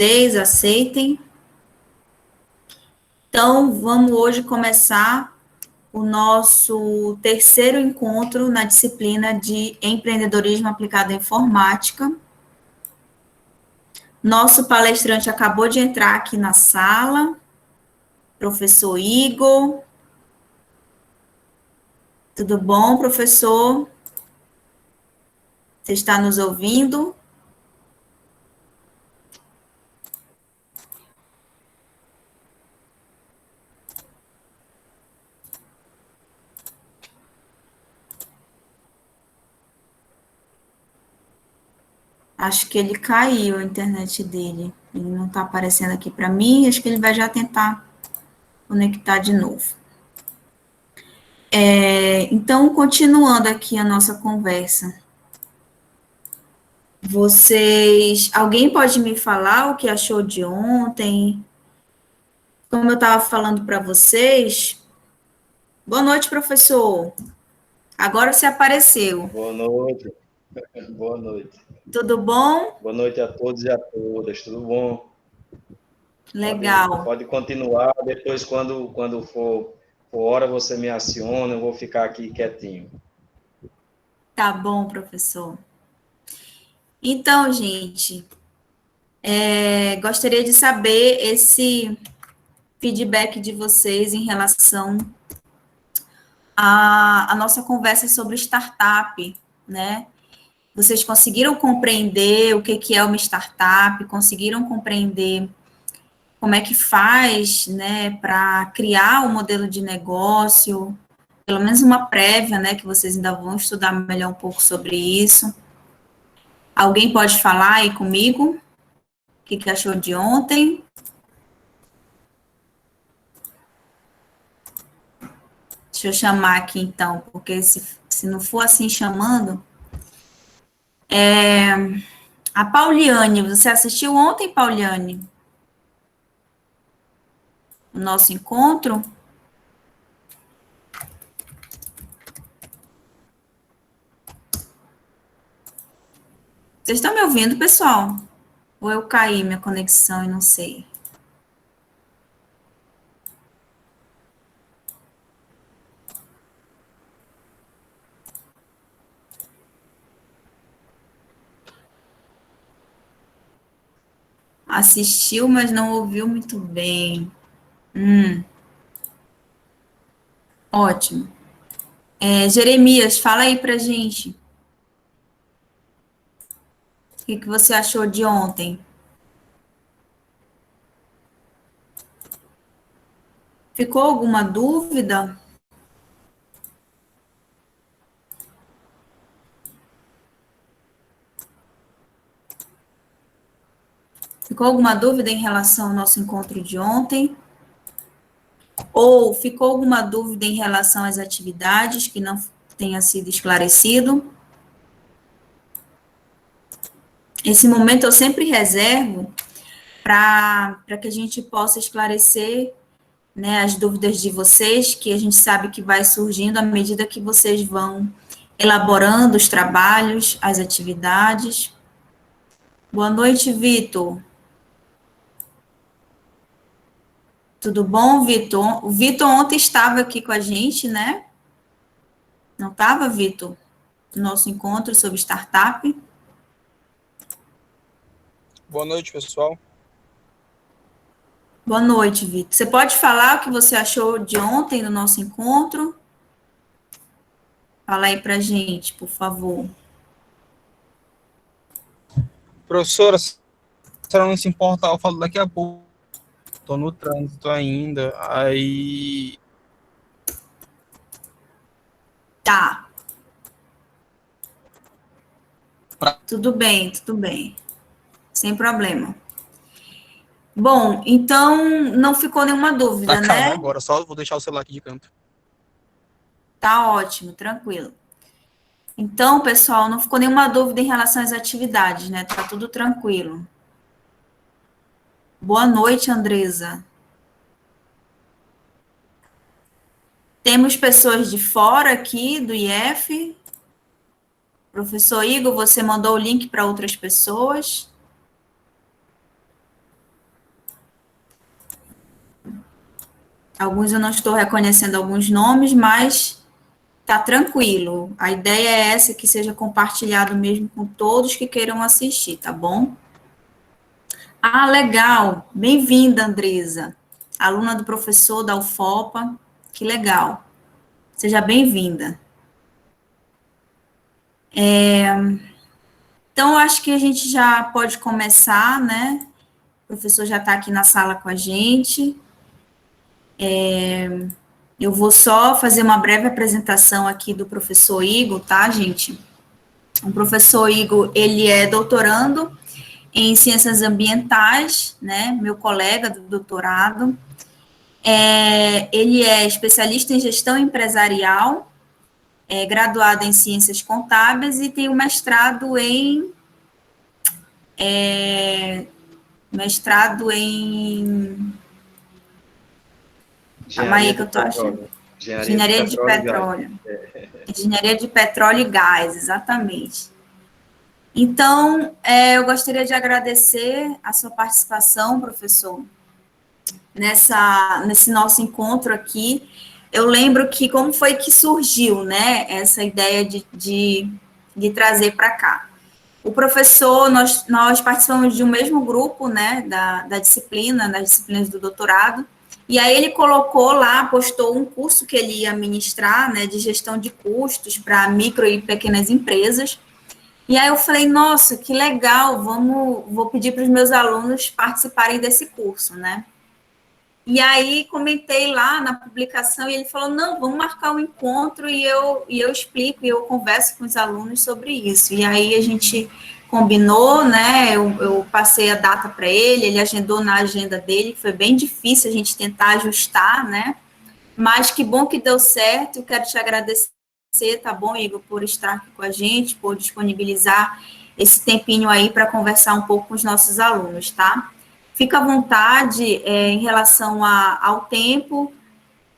vocês aceitem. Então, vamos hoje começar o nosso terceiro encontro na disciplina de empreendedorismo aplicado à informática. Nosso palestrante acabou de entrar aqui na sala, professor Igor. Tudo bom, professor? Você está nos ouvindo? Acho que ele caiu a internet dele. Ele não está aparecendo aqui para mim. Acho que ele vai já tentar conectar de novo. Então, continuando aqui a nossa conversa. Alguém pode me falar o que achou de ontem? Como eu estava falando para vocês. Boa noite, professor. Agora você apareceu. Boa noite. Boa noite. Tudo bom? Boa noite a todos e a todas. Tudo bom? Legal. Pode continuar. Depois, quando for hora, você me aciona. Eu vou ficar aqui quietinho. Tá bom, professor. Então, gente, gostaria de saber esse feedback de vocês em relação à nossa conversa sobre startup, né? Vocês conseguiram compreender o que é uma startup? Conseguiram compreender como é que faz, né, para criar um modelo de negócio? Pelo menos uma prévia, né, que vocês ainda vão estudar melhor um pouco sobre isso. Alguém pode falar aí comigo? O que achou de ontem? Deixa eu chamar aqui, então, porque se não for assim chamando... A Pauliane, você assistiu ontem, Pauliane? O nosso encontro? Vocês estão me ouvindo, pessoal? Ou eu caí minha conexão e não sei? Assistiu, mas não ouviu muito bem. Ótimo. Jeremias, fala aí pra gente. O que você achou de ontem? Ficou alguma dúvida? Ficou alguma dúvida em relação ao nosso encontro de ontem? Ou ficou alguma dúvida em relação às atividades que não tenha sido esclarecido? Esse momento eu sempre reservo para que a gente possa esclarecer, né, as dúvidas de vocês, que a gente sabe que vai surgindo à medida que vocês vão elaborando os trabalhos, as atividades. Boa noite, Vitor. Tudo bom, Vitor? O Vitor ontem estava aqui com a gente, né? Não estava, Vitor? No nosso encontro sobre startup. Boa noite, pessoal. Boa noite, Vitor. Você pode falar o que você achou de ontem no nosso encontro? Fala aí pra gente, por favor. Professora, se ela não se importar, eu falo daqui a pouco. Estou no trânsito ainda, aí... Tá. Tudo bem, tudo bem. Sem problema. Bom, então não ficou nenhuma dúvida, Tá calmo né? agora, só vou deixar o celular aqui de canto. Tá ótimo, tranquilo. Então, pessoal, não ficou nenhuma dúvida em relação às atividades, né? Tá tudo tranquilo. Boa noite, Andresa. Temos pessoas de fora aqui do IF. Professor Igor, você mandou o link para outras pessoas? Alguns eu não estou reconhecendo alguns nomes, mas tá tranquilo. A ideia é essa, que seja compartilhado mesmo com todos que queiram assistir, tá bom? Ah, legal. Bem-vinda, Andresa. Aluna do professor da UFOPA. Que legal. Seja bem-vinda. Então, acho que a gente já pode começar, né? O professor já está aqui na sala com a gente. Eu vou só fazer uma breve apresentação aqui do professor Igor, tá, gente? O professor Igor, ele é doutorando em ciências ambientais, né? Meu colega do doutorado. Ele é especialista em gestão empresarial, é graduado em ciências contábeis e tem um mestrado em mestrado em calma aí Engenharia que de eu tô achando. petróleo. Engenharia de Engenharia de petróleo e gás. petróleo. Engenharia de petróleo e gás, exatamente. Então, eu gostaria de agradecer a sua participação, professor, nesse nosso encontro aqui. Eu lembro que como foi que surgiu, né, essa ideia de trazer para cá. O professor, nós participamos de um mesmo grupo, né, das disciplinas do doutorado, e aí ele colocou lá, postou um curso que ele ia ministrar, né, de gestão de custos para micro e pequenas empresas, e aí eu falei, nossa, que legal, vou pedir para os meus alunos participarem desse curso, né. E aí comentei lá na publicação e ele falou, não, vamos marcar um encontro e eu explico e eu converso com os alunos sobre isso. E aí a gente combinou, né, eu passei a data para ele, ele agendou na agenda dele, que foi bem difícil a gente tentar ajustar, né, mas que bom que deu certo, eu quero te agradecer, tá bom, Igor, por estar aqui com a gente, por disponibilizar esse tempinho aí para conversar um pouco com os nossos alunos, tá? Fica à vontade em relação ao tempo,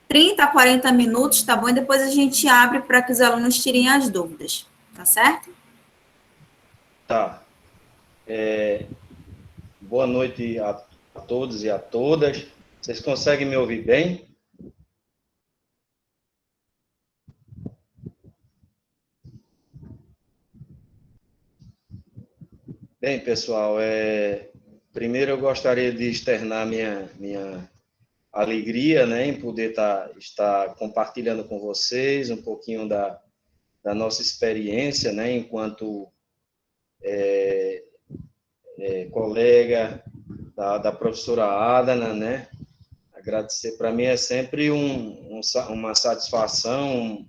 30 a 40 minutos, tá bom? E depois a gente abre para que os alunos tirem as dúvidas, tá certo? Tá. Boa noite a todos e a todas. Vocês conseguem me ouvir bem? Bem, pessoal, primeiro eu gostaria de externar minha alegria, né, em poder estar compartilhando com vocês um pouquinho da nossa experiência, né, enquanto colega da professora Adana, né. Agradecer, para mim é sempre uma satisfação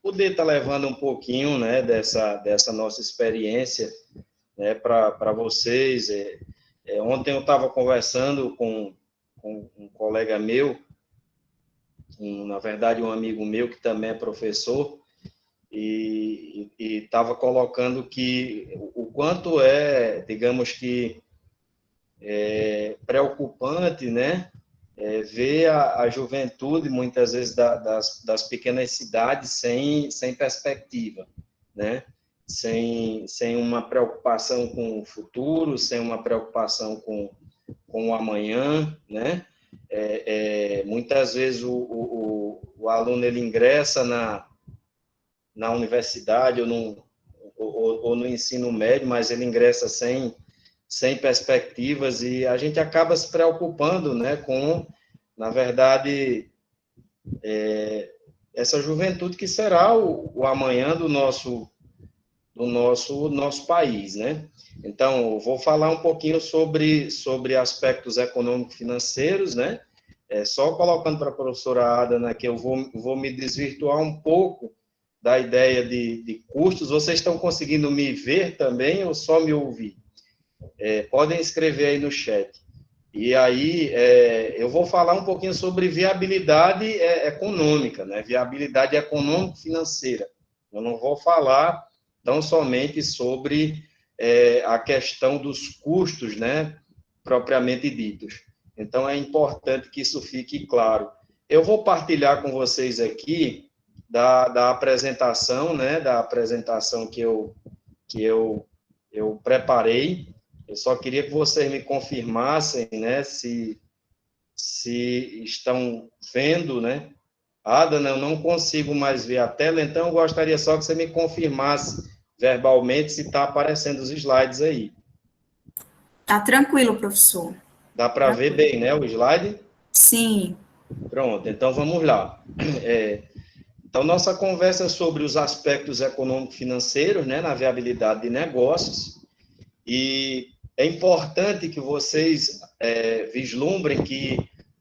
poder estar levando um pouquinho, né, dessa nossa experiência, né, para vocês. Ontem eu estava conversando com um colega meu, na verdade um amigo meu que também é professor, e estava colocando que o quanto digamos que, preocupante, né, ver a juventude, muitas vezes, das pequenas cidades sem perspectiva, né? Sem uma preocupação com o futuro, sem uma preocupação com o amanhã, né? Muitas vezes o aluno ele ingressa na universidade ou no ensino médio, mas ele ingressa sem perspectivas, e a gente acaba se preocupando, né, com, na verdade, essa juventude que será o amanhã do nosso país, né? Então, eu vou falar um pouquinho sobre aspectos econômico-financeiros, né? Só colocando para a professora Adana que eu vou me desvirtuar um pouco da ideia de custos. Vocês estão conseguindo me ver também ou só me ouvir? Podem escrever aí no chat. E aí, eu vou falar um pouquinho sobre viabilidade econômica, né? Viabilidade econômico-financeira. Eu não vou falar tão somente sobre a questão dos custos, né, propriamente ditos. Então, é importante que isso fique claro. Eu vou partilhar com vocês aqui da apresentação, né, da apresentação que eu preparei. Eu só queria que vocês me confirmassem, né, se se estão vendo, né? Adana, eu não consigo mais ver a tela, então eu gostaria só que você me confirmasse verbalmente se está aparecendo os slides aí. Tá tranquilo, professor. Dá para ver bem, né, o slide? Sim. Pronto, então vamos lá. Então, nossa conversa é sobre os aspectos econômico-financeiros, né, na viabilidade de negócios, e é importante que vocês vislumbrem que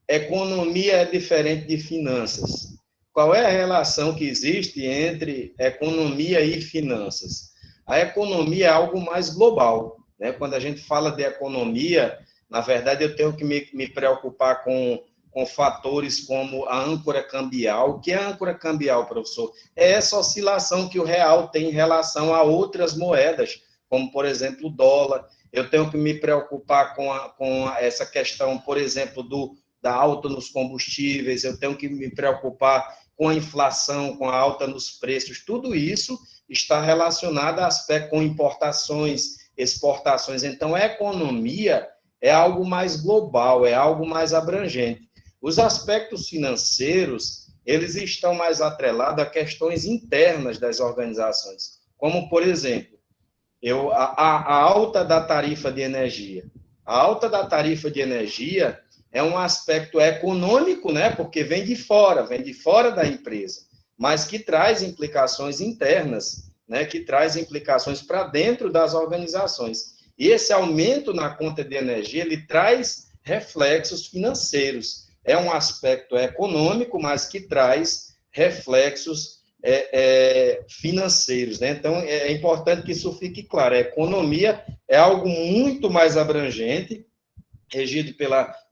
economia é diferente de finanças. Qual é a relação que existe entre economia e finanças? A economia é algo mais global, né? Quando a gente fala de economia, na verdade, eu tenho que me preocupar com fatores como a âncora cambial. O que é a âncora cambial, professor? É essa oscilação que o real tem em relação a outras moedas, como, por exemplo, o dólar. Eu tenho que me preocupar com essa questão, por exemplo, da alta nos combustíveis, eu tenho que me preocupar com a inflação, com a alta nos preços. Tudo isso está relacionado a aspectos com importações, exportações. Então, a economia é algo mais global, é algo mais abrangente. Os aspectos financeiros, eles estão mais atrelados a questões internas das organizações, como, por exemplo, a alta da tarifa de energia. A alta da tarifa de energia é um aspecto econômico, né, porque vem de fora da empresa, mas que traz implicações internas, né, que traz implicações para dentro das organizações. E esse aumento na conta de energia, ele traz reflexos financeiros. É um aspecto econômico, mas que traz reflexos financeiros, né? Então, é importante que isso fique claro. A economia é algo muito mais abrangente, regido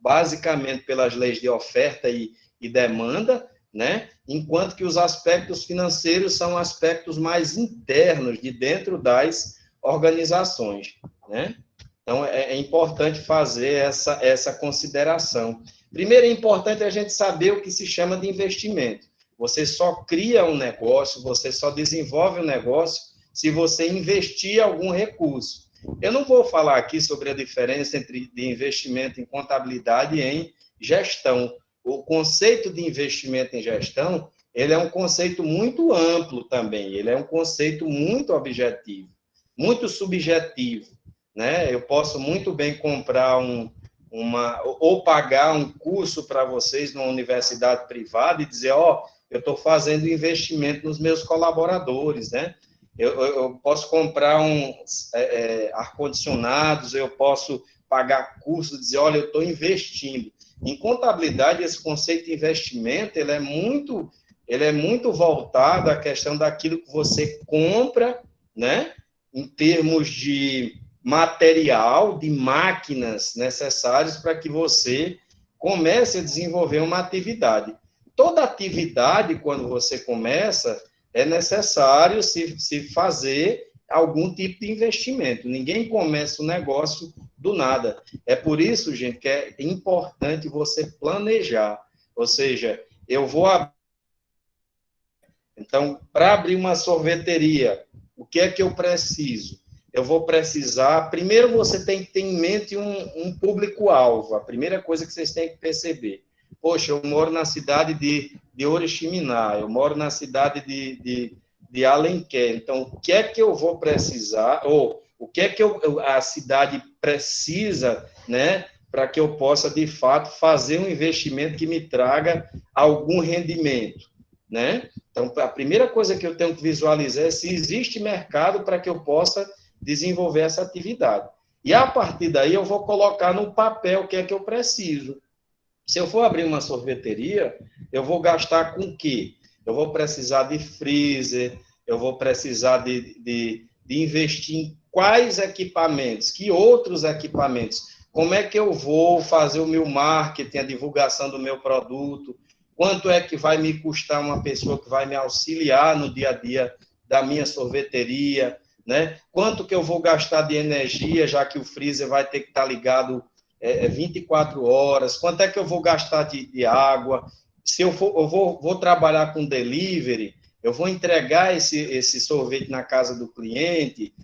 basicamente pelas leis de oferta e demanda, né? Enquanto que os aspectos financeiros são aspectos mais internos, de dentro das organizações, né? Então, é importante fazer essa consideração. Primeiro, é importante a gente saber o que se chama de investimento. Você só cria um negócio, você só desenvolve um negócio se você investir algum recurso. Eu não vou falar aqui sobre a diferença entre de investimento em contabilidade e em gestão. O conceito de investimento em gestão, ele é um conceito muito amplo também, ele é um conceito muito objetivo, muito subjetivo, né? Eu posso muito bem comprar ou pagar um curso para vocês numa universidade privada e dizer, eu estou fazendo investimento nos meus colaboradores, né? Eu posso comprar ar-condicionados, eu posso pagar cursos, dizer, olha, eu estou investindo. Em contabilidade, esse conceito de investimento, ele é muito voltado à questão daquilo que você compra, né? Em termos de material, de máquinas necessárias para que você comece a desenvolver uma atividade. Toda atividade, quando você começa, é necessário se fazer algum tipo de investimento. Ninguém começa um negócio do nada. É por isso, gente, que é importante você planejar. Ou seja, eu vou abrir... Então, para abrir uma sorveteria, o que é que eu preciso? Eu vou precisar... Primeiro, você tem que ter em mente um público-alvo. A primeira coisa que vocês têm que perceber. Poxa, eu moro na cidade de Oriximiná, eu moro na cidade de Alenquer. Então, o que é que eu vou precisar, ou o que é que a cidade precisa, né, para que eu possa, de fato, fazer um investimento que me traga algum rendimento, né? Então, a primeira coisa que eu tenho que visualizar é se existe mercado para que eu possa desenvolver essa atividade. E, a partir daí, eu vou colocar no papel o que é que eu preciso. Se eu for abrir uma sorveteria, eu vou gastar com o quê? Eu vou precisar de freezer, eu vou precisar de investir em quais equipamentos, que outros equipamentos, como é que eu vou fazer o meu marketing, a divulgação do meu produto, quanto é que vai me custar uma pessoa que vai me auxiliar no dia a dia da minha sorveteria, né? Quanto que eu vou gastar de energia, já que o freezer vai ter que estar ligado 24 horas, quanto é que eu vou gastar de água, se eu vou trabalhar com delivery, eu vou entregar esse sorvete na casa do cliente,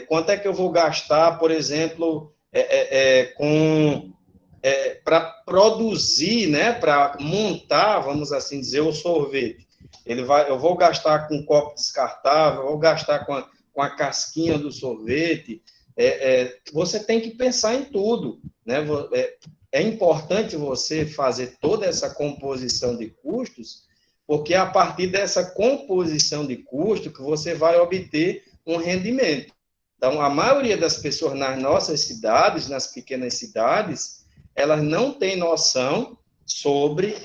quanto é que eu vou gastar, por exemplo, com para produzir, né, para montar, vamos assim dizer, o sorvete. Eu vou gastar com um copo descartável, eu vou gastar com a casquinha do sorvete. Você tem que pensar em tudo, né? É importante você fazer toda essa composição de custos, porque é a partir dessa composição de custo que você vai obter um rendimento. Então, a maioria das pessoas nas nossas cidades, nas pequenas cidades, elas não têm noção sobre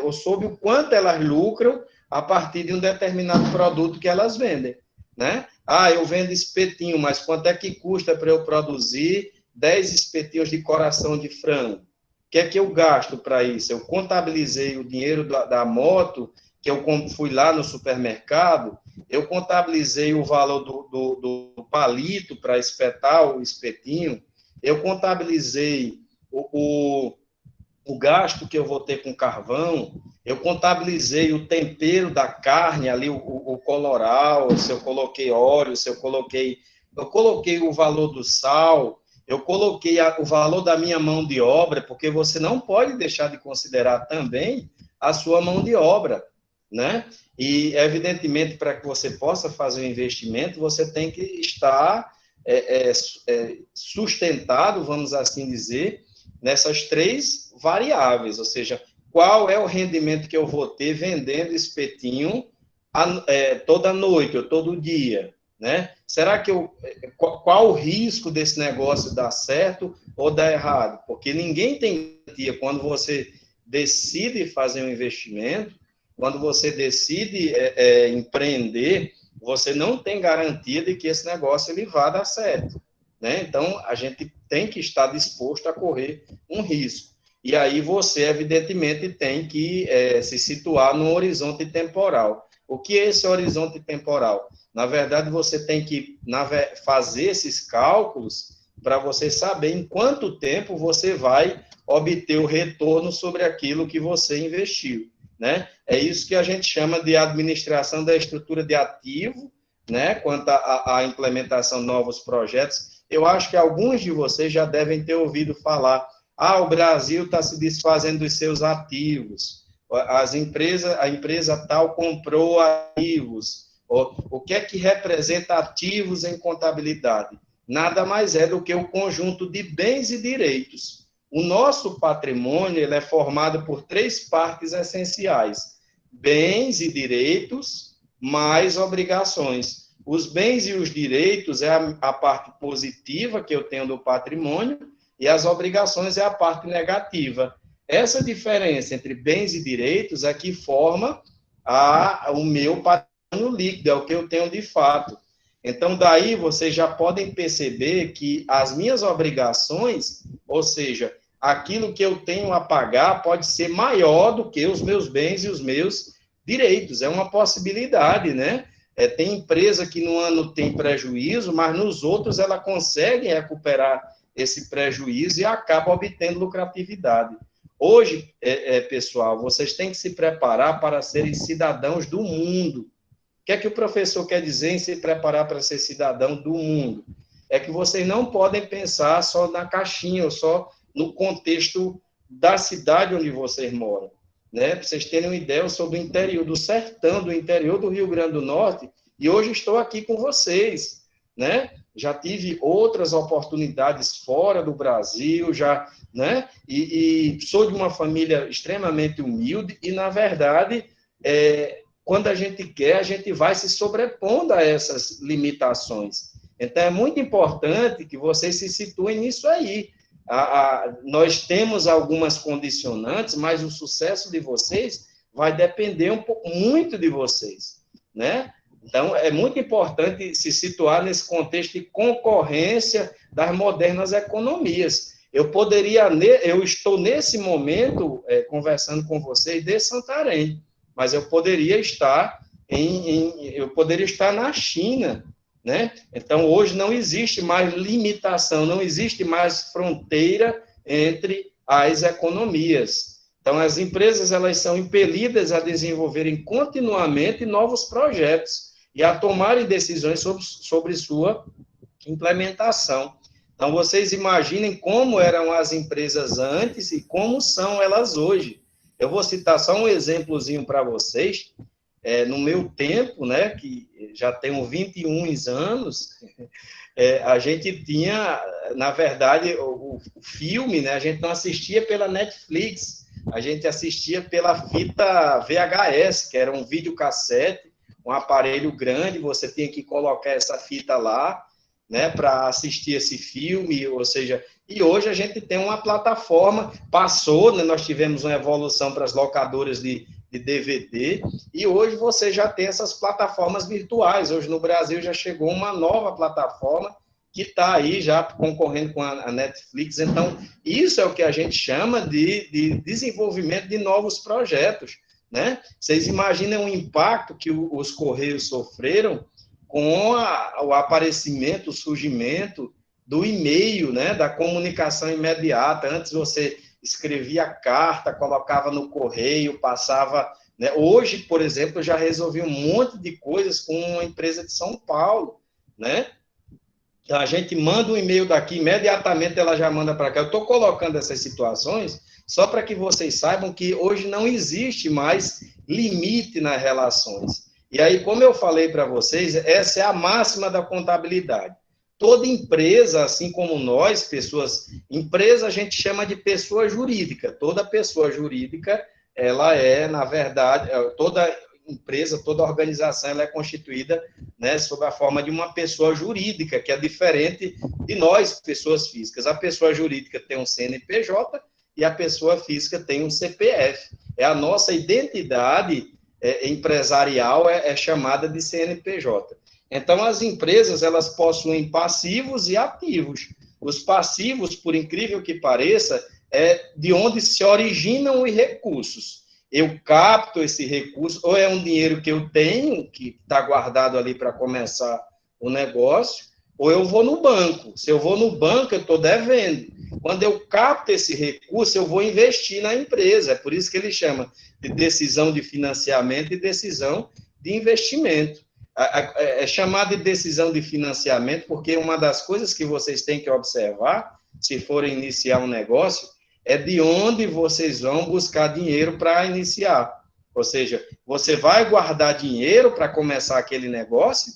ou sobre o quanto elas lucram a partir de um determinado produto que elas vendem, né? Eu vendo espetinho, mas quanto é que custa para eu produzir 10 espetinhos de coração de frango? O que é que eu gasto para isso? Eu contabilizei o dinheiro da moto, que eu fui lá no supermercado, eu contabilizei o valor do palito para espetar o espetinho, eu contabilizei o gasto que eu vou ter com carvão, eu contabilizei o tempero da carne, ali o coloral, se eu coloquei óleo, se eu coloquei o valor do sal, eu coloquei o valor da minha mão de obra, porque você não pode deixar de considerar também a sua mão de obra, né? E, evidentemente, para que você possa fazer um investimento, você tem que estar sustentado, vamos assim dizer, nessas 3 variáveis, ou seja, qual é o rendimento que eu vou ter vendendo espetinho toda noite ou todo dia, né? Será que qual o risco desse negócio dar certo ou dar errado? Porque ninguém tem garantia quando você decide fazer um investimento, quando você decide empreender, você não tem garantia de que esse negócio ele vá dar certo, né? Então, a gente tem que estar disposto a correr um risco. E aí você, evidentemente, tem que se situar no horizonte temporal. O que é esse horizonte temporal? Na verdade, você tem que fazer esses cálculos para você saber em quanto tempo você vai obter o retorno sobre aquilo que você investiu, né? É isso que a gente chama de administração da estrutura de ativo, né? Quanto à implementação de novos projetos. Eu acho que alguns de vocês já devem ter ouvido falar: o Brasil está se desfazendo dos seus ativos, a empresa tal comprou ativos. O que é que representa ativos em contabilidade? Nada mais é do que o conjunto de bens e direitos. O nosso patrimônio ele é formado por 3 partes essenciais: bens e direitos, mais obrigações. Os bens e os direitos é a parte positiva que eu tenho do patrimônio, e as obrigações é a parte negativa. Essa diferença entre bens e direitos é que forma o meu patrimônio líquido, é o que eu tenho de fato. Então, daí vocês já podem perceber que as minhas obrigações, ou seja, aquilo que eu tenho a pagar pode ser maior do que os meus bens e os meus direitos. É uma possibilidade, né? Tem empresa que no ano tem prejuízo, mas nos outros ela consegue recuperar esse prejuízo e acaba obtendo lucratividade. Hoje, pessoal, vocês têm que se preparar para serem cidadãos do mundo. O que é que o professor quer dizer em se preparar para ser cidadão do mundo? É que vocês não podem pensar só na caixinha, ou só no contexto da cidade onde vocês moram, né? Para vocês terem uma ideia sobre o interior, do sertão, do interior do Rio Grande do Norte, e hoje estou aqui com vocês, né? Já tive outras oportunidades fora do Brasil, né? E sou de uma família extremamente humilde e, na verdade, quando a gente quer, a gente vai se sobrepondo a essas limitações. Então, é muito importante que vocês se situem nisso aí. Nós temos algumas condicionantes, mas o sucesso de vocês vai depender muito de vocês, né? Então, é muito importante se situar nesse contexto de concorrência das modernas economias. Eu estou nesse momento conversando com vocês de Santarém, mas eu poderia estar na China, né? Então, hoje não existe mais limitação, não existe mais fronteira entre as economias. Então, as empresas elas são impelidas a desenvolverem continuamente novos projetos e a tomarem decisões sobre sua implementação. Então, vocês imaginem como eram as empresas antes e como são elas hoje. Eu vou citar só um exemplozinho para vocês. No meu tempo, né, que já tenho 21 anos, a gente tinha, na verdade, o filme, né, a gente não assistia pela Netflix, a gente assistia pela fita VHS, que era um videocassete, um aparelho grande, você tinha que colocar essa fita lá, né, para assistir esse filme, ou seja, e hoje a gente tem uma plataforma, passou, né, nós tivemos uma evolução para as locadoras de DVD, e hoje você já tem essas plataformas virtuais. Hoje no Brasil já chegou uma nova plataforma que está aí já concorrendo com a Netflix. Então, isso é o que a gente chama de desenvolvimento de novos projetos, né? Vocês imaginem o impacto que os Correios sofreram com o aparecimento, o surgimento do e-mail, né? Da comunicação imediata. Antes você escrevia carta, colocava no correio, passava, né? Hoje, por exemplo, eu já resolvi um monte de coisas com uma empresa de São Paulo, né? A gente manda um e-mail daqui, imediatamente ela já manda para cá. Eu estou colocando essas situações só para que vocês saibam que hoje não existe mais limite nas relações. E aí, como eu falei para vocês, essa é a máxima da contabilidade. Toda empresa, assim como nós, pessoas, empresa a gente chama de pessoa jurídica. Toda pessoa jurídica, ela é, na verdade, toda empresa, toda organização, ela é constituída, né, sob a forma de uma pessoa jurídica, que é diferente de nós, pessoas físicas. A pessoa jurídica tem um CNPJ e a pessoa física tem um CPF. A nossa identidade empresarial é chamada de CNPJ. Então, as empresas, elas possuem passivos e ativos. Os passivos, por incrível que pareça, é de onde se originam os recursos. Eu capto esse recurso, ou é um dinheiro que eu tenho, que está guardado ali para começar o negócio, ou eu vou no banco. Se eu vou no banco, eu estou devendo. Quando eu capto esse recurso, eu vou investir na empresa. É por isso que ele chama de decisão de financiamento e decisão de investimento. É chamado de decisão de financiamento porque uma das coisas que vocês têm que observar, se forem iniciar um negócio, é de onde vocês vão buscar dinheiro para iniciar. Ou seja, você vai guardar dinheiro para começar aquele negócio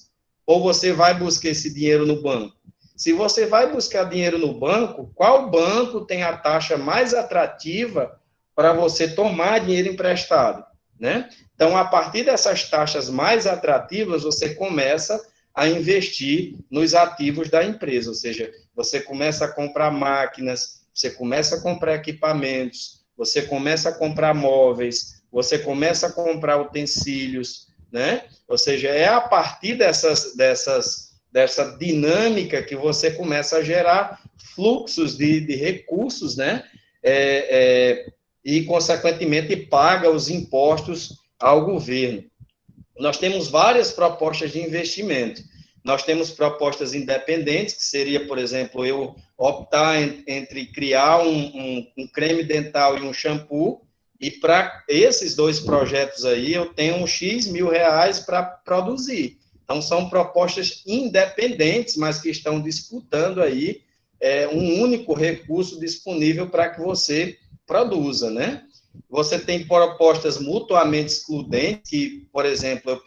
ou você vai buscar esse dinheiro no banco? Se você vai buscar dinheiro no banco, qual banco tem a taxa mais atrativa para você tomar dinheiro emprestado, né? Então, a partir dessas taxas mais atrativas, você começa a investir nos ativos da empresa, ou seja, você começa a comprar máquinas, você começa a comprar equipamentos, você começa a comprar móveis, você começa a comprar utensílios, né? Ou seja, é a partir dessa dinâmica que você começa a gerar fluxos de recursos, né? E, consequentemente, paga os impostos ao governo. Nós temos várias propostas de investimento. Nós temos propostas independentes, que seria, por exemplo, eu optar entre criar um creme dental e um shampoo, e para esses dois projetos aí, eu tenho um X mil reais para produzir. Então, são propostas independentes, mas que estão disputando aí um único recurso disponível para que você produza, né? Você tem propostas mutuamente excludentes, que, por exemplo,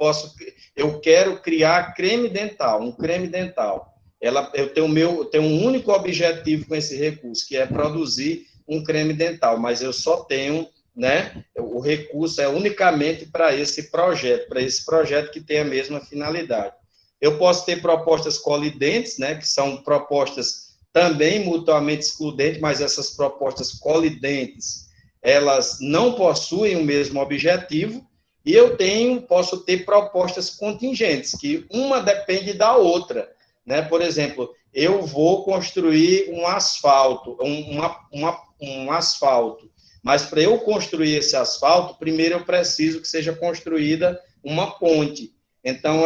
eu quero criar creme dental, um creme dental. Eu tenho um único objetivo com esse recurso, que é produzir um creme dental, mas eu só tenho, né, o recurso é unicamente para esse projeto que tem a mesma finalidade. Eu posso ter propostas colidentes, né, que são propostas também mutuamente excludentes, mas essas propostas colidentes, elas não possuem o mesmo objetivo, e eu posso ter propostas contingentes, que uma depende da outra, né? Por exemplo, eu vou construir um asfalto, um asfalto, mas para eu construir esse asfalto, primeiro eu preciso que seja construída uma ponte. Então,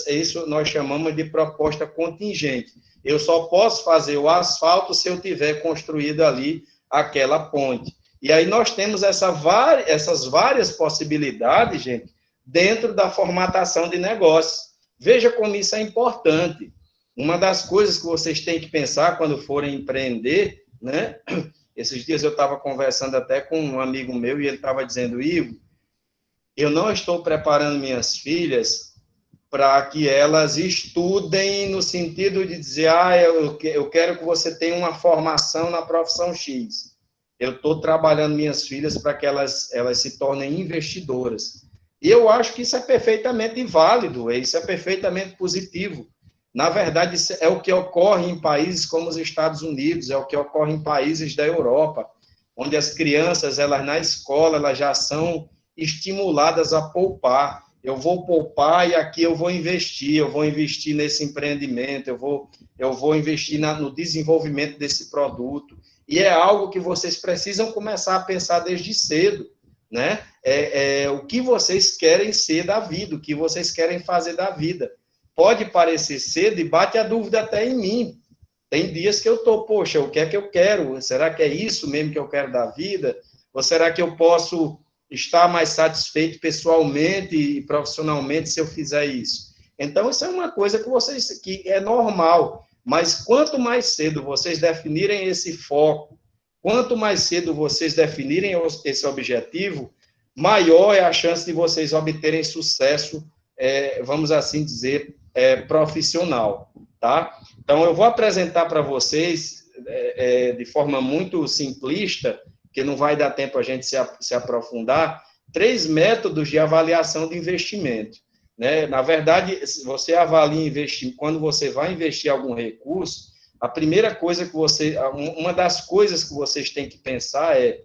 isso nós chamamos de proposta contingente. Eu só posso fazer o asfalto se eu tiver construído ali aquela ponte. E aí nós temos essas várias possibilidades, gente, dentro da formatação de negócios. Veja como isso é importante. Uma das coisas que vocês têm que pensar quando forem empreender, né? Esses dias eu estava conversando até com um amigo meu e ele estava dizendo, Ivo, eu não estou preparando minhas filhas para que elas estudem no sentido de dizer, eu quero que você tenha uma formação na profissão X. Eu estou trabalhando minhas filhas para que elas se tornem investidoras. E eu acho que isso é perfeitamente válido, isso é perfeitamente positivo. Na verdade, isso é o que ocorre em países como os Estados Unidos, é o que ocorre em países da Europa, onde as crianças, elas na escola, elas já são estimuladas a poupar. Eu vou poupar e aqui eu vou investir nesse empreendimento, eu vou investir no desenvolvimento desse produto. E é algo que vocês precisam começar a pensar desde cedo, né? O que vocês querem ser da vida, o que vocês querem fazer da vida. Pode parecer cedo e bate a dúvida até em mim. Tem dias que eu estou, poxa, o que é que eu quero? Será que é isso mesmo que eu quero da vida? Ou será que eu posso estar mais satisfeito pessoalmente e profissionalmente se eu fizer isso? Então, isso é uma coisa que é normal, mas quanto mais cedo vocês definirem esse foco, quanto mais cedo vocês definirem esse objetivo, maior é a chance de vocês obterem sucesso, vamos assim dizer, profissional, tá? Então, eu vou apresentar para vocês, de forma muito simplista, que não vai dar tempo a gente se aprofundar, 3 métodos de avaliação de investimento, né? Na verdade, você avalia investimento, quando você vai investir algum recurso, a primeira coisa uma das coisas que vocês têm que pensar é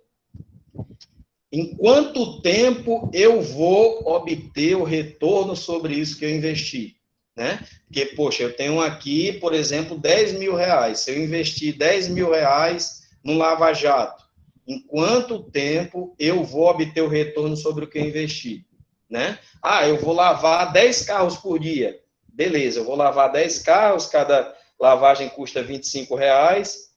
em quanto tempo eu vou obter o retorno sobre isso que eu investi, né? Porque, poxa, eu tenho aqui, por exemplo, 10 mil reais. Se eu investir 10 mil reais no Lava Jato, em quanto tempo eu vou obter o retorno sobre o que eu investi, né? Eu vou lavar 10 carros por dia. Beleza, eu vou lavar 10 carros, cada lavagem custa 25 reais,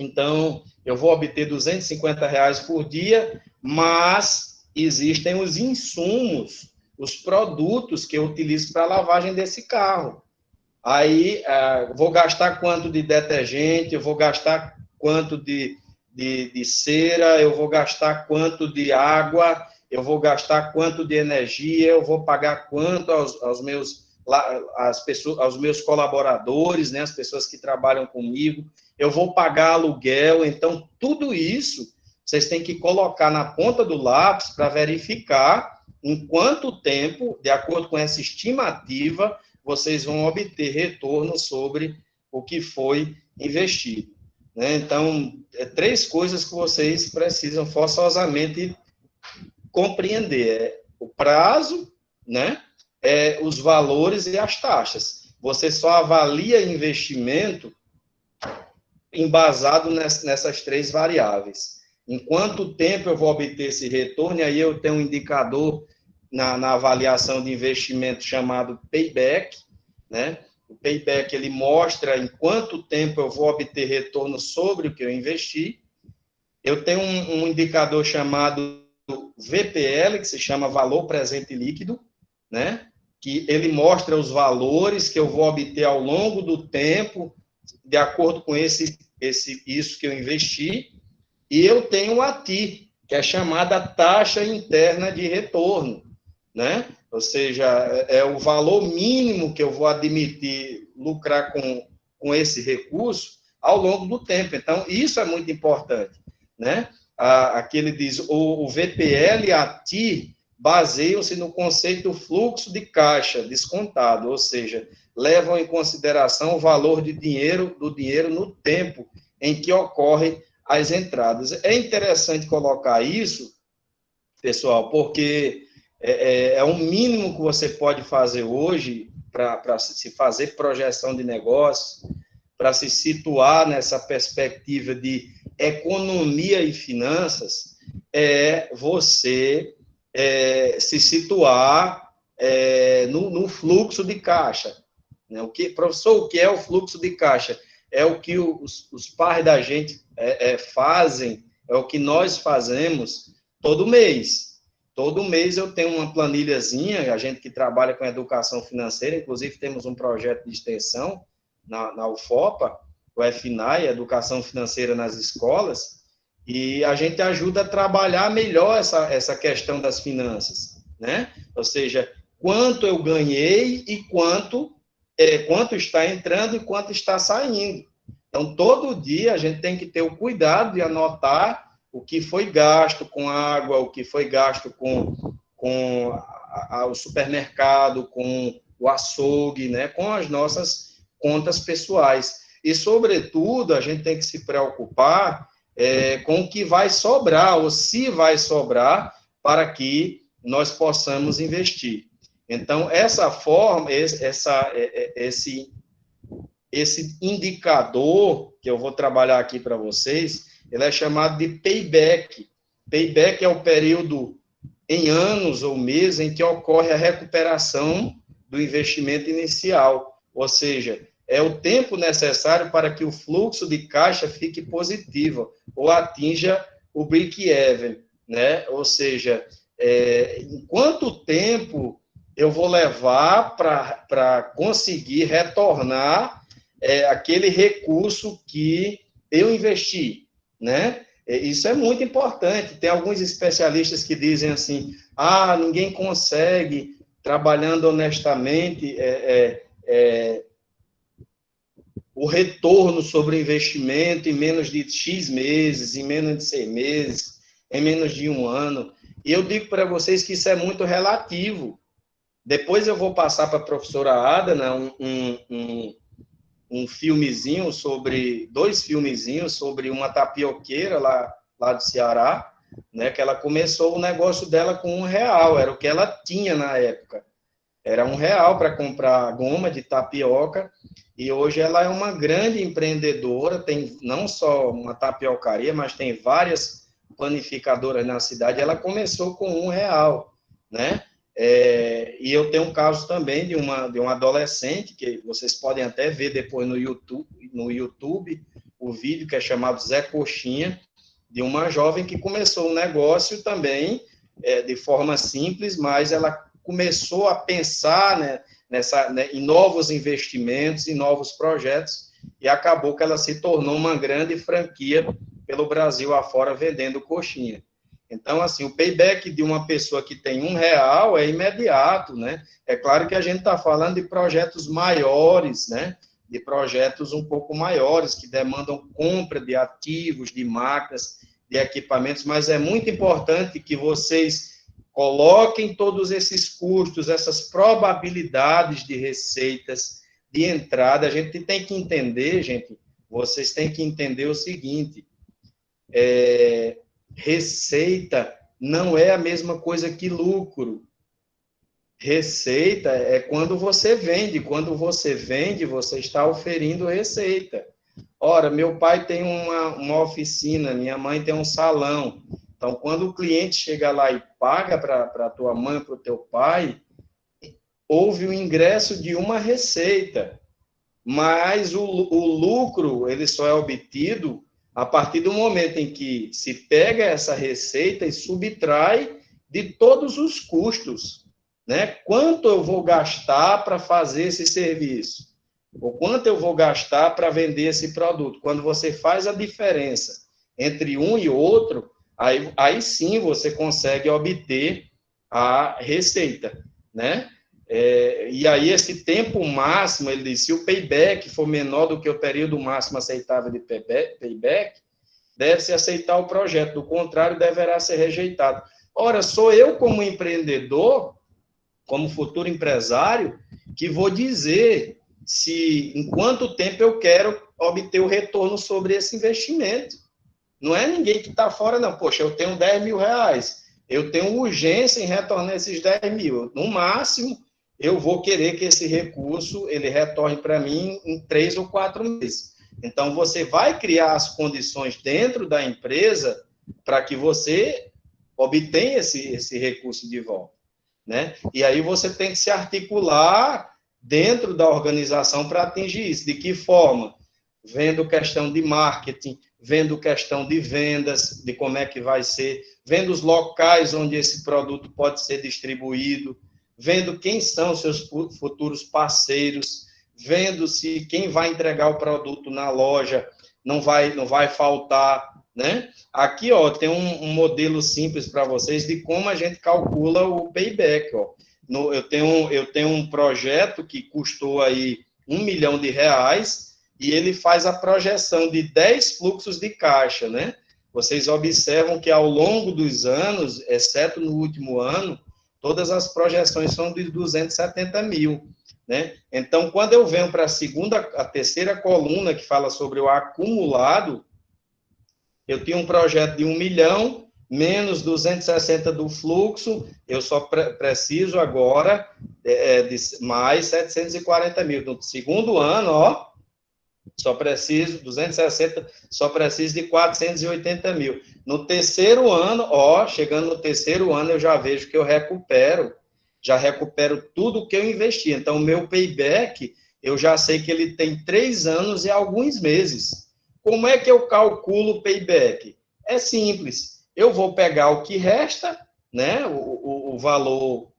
então eu vou obter 250 reais por dia, mas existem os insumos, os produtos que eu utilizo para a lavagem desse carro. Aí, vou gastar quanto de detergente, eu vou gastar quanto de cera, eu vou gastar quanto de água, eu vou gastar quanto de energia, eu vou pagar quanto aos meus colaboradores, né, as pessoas que trabalham comigo, eu vou pagar aluguel. Então, tudo isso vocês têm que colocar na ponta do lápis para verificar em quanto tempo, de acordo com essa estimativa, vocês vão obter retorno sobre o que foi investido, né? Então, 3 coisas que vocês precisam forçosamente compreender: o prazo, né? Os valores e as taxas. Você só avalia investimento embasado nessas 3 variáveis. Em quanto tempo eu vou obter esse retorno? E aí eu tenho um indicador na avaliação de investimento chamado payback, né? O payback, ele mostra em quanto tempo eu vou obter retorno sobre o que eu investi. Eu tenho um indicador chamado VPL, que se chama valor presente líquido, né? Que ele mostra os valores que eu vou obter ao longo do tempo, de acordo com isso que eu investi. E eu tenho a TI, que é chamada taxa interna de retorno, né? Ou seja, é o valor mínimo que eu vou admitir lucrar com esse recurso ao longo do tempo. Então, isso é muito importante, né? Aqui ele diz, o VPL e a TI baseiam-se no conceito do fluxo de caixa descontado, ou seja, levam em consideração o valor do dinheiro no tempo em que ocorrem as entradas. É interessante colocar isso, pessoal, porque é um mínimo que você pode fazer hoje para se fazer projeção de negócios, para se situar nessa perspectiva de economia e finanças, você se situar no fluxo de caixa. Né? Professor, o que é o fluxo de caixa? É o que os pais da gente fazem, é o que nós fazemos todo mês. Todo mês eu tenho uma planilhazinha, a gente que trabalha com educação financeira, inclusive temos um projeto de extensão, na UFOPA, o FNAE, Educação Financeira nas Escolas, e a gente ajuda a trabalhar melhor essa questão das finanças, né? Ou seja, quanto eu ganhei e quanto está entrando e quanto está saindo. Então, todo dia a gente tem que ter o cuidado de anotar o que foi gasto com água, o que foi gasto com o supermercado, com o açougue, né? Com as nossas contas pessoais. E, sobretudo, a gente tem que se preocupar com o que vai sobrar, ou se vai sobrar, para que nós possamos investir. Então, essa forma, esse indicador que eu vou trabalhar aqui para vocês, ele é chamado de payback. Payback é o período em anos ou meses em que ocorre a recuperação do investimento inicial, ou seja, é o tempo necessário para que o fluxo de caixa fique positivo ou atinja o break-even, né? Ou seja, em quanto tempo eu vou levar para conseguir retornar aquele recurso que eu investi, né? Isso é muito importante. Tem alguns especialistas que dizem assim, ninguém consegue, trabalhando honestamente, o retorno sobre o investimento em menos de X meses, em menos de 6 meses, em menos de 1 ano. E eu digo para vocês que isso é muito relativo. Depois eu vou passar para a professora Adana um filmezinho sobre, 2 filmezinhos sobre uma tapioqueira lá do Ceará, né, que ela começou o negócio dela com R$1, era o que ela tinha na época. Era R$1 para comprar goma de tapioca, e hoje ela é uma grande empreendedora, tem não só uma tapiocaria, mas tem várias panificadoras na cidade. Ela começou com R$1, né? E eu tenho um caso também de uma adolescente, que vocês podem até ver depois no YouTube, o vídeo que é chamado Zé Coxinha, de uma jovem que começou um negócio também de forma simples, mas ela começou a pensar, né, em novos investimentos, em novos projetos, e acabou que ela se tornou uma grande franquia pelo Brasil afora, vendendo coxinha. Então, assim, o payback de uma pessoa que tem R$1 é imediato, né? É claro que a gente está falando de projetos maiores, né? De projetos um pouco maiores, que demandam compra de ativos, de máquinas, de equipamentos, mas é muito importante que vocês coloquem todos esses custos, essas probabilidades de receitas, de entrada. A gente tem que entender, gente, vocês têm que entender o seguinte, receita não é a mesma coisa que lucro. Receita é quando você vende. Quando você vende, você está oferindo receita. Ora, meu pai tem uma oficina, minha mãe tem um salão. Então, quando o cliente chega lá e paga para a tua mãe, para o teu pai, houve o ingresso de uma receita. Mas o lucro, ele só é obtido a partir do momento em que se pega essa receita e subtrai de todos os custos, né? Quanto eu vou gastar para fazer esse serviço? Ou quanto eu vou gastar para vender esse produto? Quando você faz a diferença entre um e outro, aí sim você consegue obter a receita, né? E aí esse tempo máximo, ele diz, se o payback for menor do que o período máximo aceitável de payback, deve-se aceitar o projeto, do contrário, deverá ser rejeitado. Ora, sou eu como empreendedor, como futuro empresário, que vou dizer em quanto tempo eu quero obter o retorno sobre esse investimento. Não é ninguém que está fora, não. Poxa, eu tenho R$10 mil, eu tenho urgência em retornar esses 10 mil. No máximo, eu vou querer que esse recurso ele retorne para mim em 3 ou 4 meses. Então, você vai criar as condições dentro da empresa para que você obtenha esse recurso de volta, né? E aí você tem que se articular dentro da organização para atingir isso. De que forma? Vendo questão de marketing, vendo questão de vendas, de como é que vai ser, vendo os locais onde esse produto pode ser distribuído, vendo quem são seus futuros parceiros, vendo se quem vai entregar o produto na loja não vai faltar, né? Aqui, ó, tem um modelo simples para vocês de como a gente calcula o payback, ó. Eu tenho um projeto que custou aí R$1 milhão, e ele faz a projeção de 10 fluxos de caixa, né? Vocês observam que ao longo dos anos, exceto no último ano, todas as projeções são de 270 mil, né? Então, quando eu venho para a terceira coluna, que fala sobre o acumulado, eu tinha um projeto de 1 milhão, menos 260 do fluxo, eu só preciso agora de mais 740 mil. No segundo ano, ó, só preciso, 260, só preciso de 480 mil. No terceiro ano, ó, chegando no terceiro ano, eu já vejo que eu já recupero tudo que eu investi. Então, o meu payback, eu já sei que ele tem 3 anos e alguns meses. Como é que eu calculo o payback? É simples. Eu vou pegar o que resta, né, o valor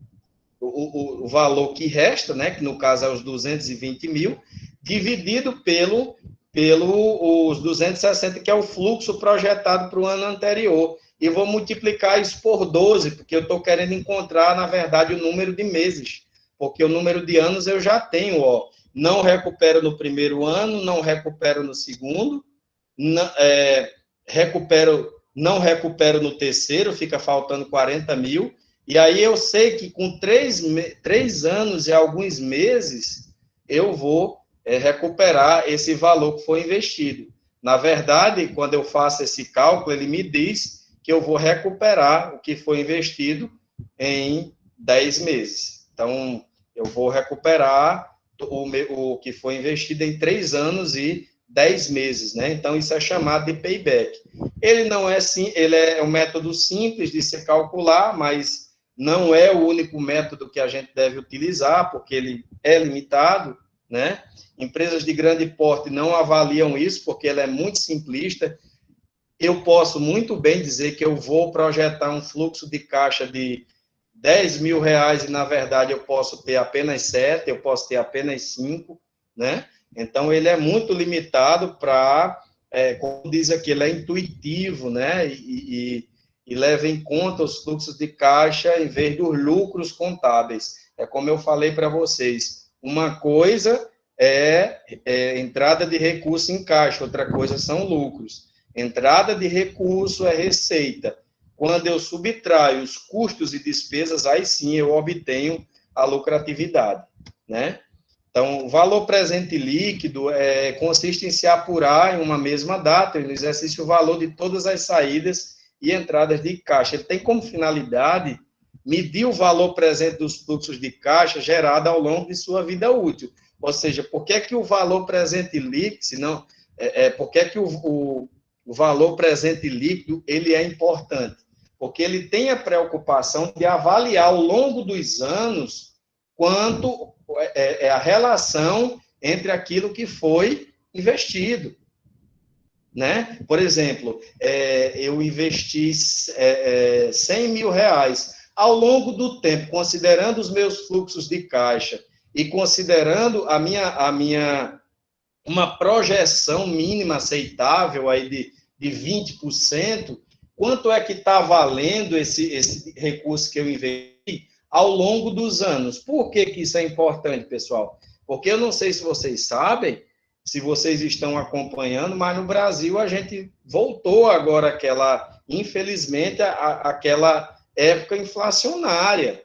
que resta, né, que no caso é os 220 mil, dividido os 260, que é o fluxo projetado para o ano anterior. E vou multiplicar isso por 12, porque eu estou querendo encontrar, na verdade, o número de meses. Porque o número de anos eu já tenho, ó. Não recupero no primeiro ano, não recupero no segundo, não recupero no terceiro, fica faltando 40 mil. E aí eu sei que com 3 anos e alguns meses, eu vou recuperar esse valor que foi investido. Na verdade, quando eu faço esse cálculo, ele me diz que eu vou recuperar o que foi investido em 10 meses. Então, eu vou recuperar o que foi investido em 3 anos e 10 meses, né? Então, isso é chamado de payback. Ele não é assim, ele é um método simples de se calcular, mas não é o único método que a gente deve utilizar, porque ele é limitado, né? Empresas de grande porte não avaliam isso, porque ele é muito simplista. Eu posso muito bem dizer que eu vou projetar um fluxo de caixa de R$10 mil e, na verdade, eu posso ter apenas 7, eu posso ter apenas 5, né? Então, ele é muito limitado para, como diz aqui, ele é intuitivo, né? E leva em conta os fluxos de caixa em vez dos lucros contábeis. É como eu falei para vocês, uma coisa é entrada de recurso em caixa, outra coisa são lucros. Entrada de recurso é receita. Quando eu subtraio os custos e despesas, aí sim eu obtenho a lucratividade, né? Então, o valor presente líquido consiste em se apurar em uma mesma data, no exercício, o valor de todas as saídas e entradas de caixa. Ele tem como finalidade medir o valor presente dos fluxos de caixa gerado ao longo de sua vida útil. Ou seja, por que o valor presente líquido, por que o valor presente líquido ele é importante? Porque ele tem a preocupação de avaliar ao longo dos anos quanto é a relação entre aquilo que foi investido, né? Por exemplo, eu investi R$100 mil, ao longo do tempo, considerando os meus fluxos de caixa e considerando uma projeção mínima aceitável aí de 20%, quanto é que está valendo esse recurso que eu investi ao longo dos anos? Por que isso é importante, pessoal? Porque eu não sei se vocês sabem, se vocês estão acompanhando, mas no Brasil a gente voltou agora infelizmente, aquela época inflacionária,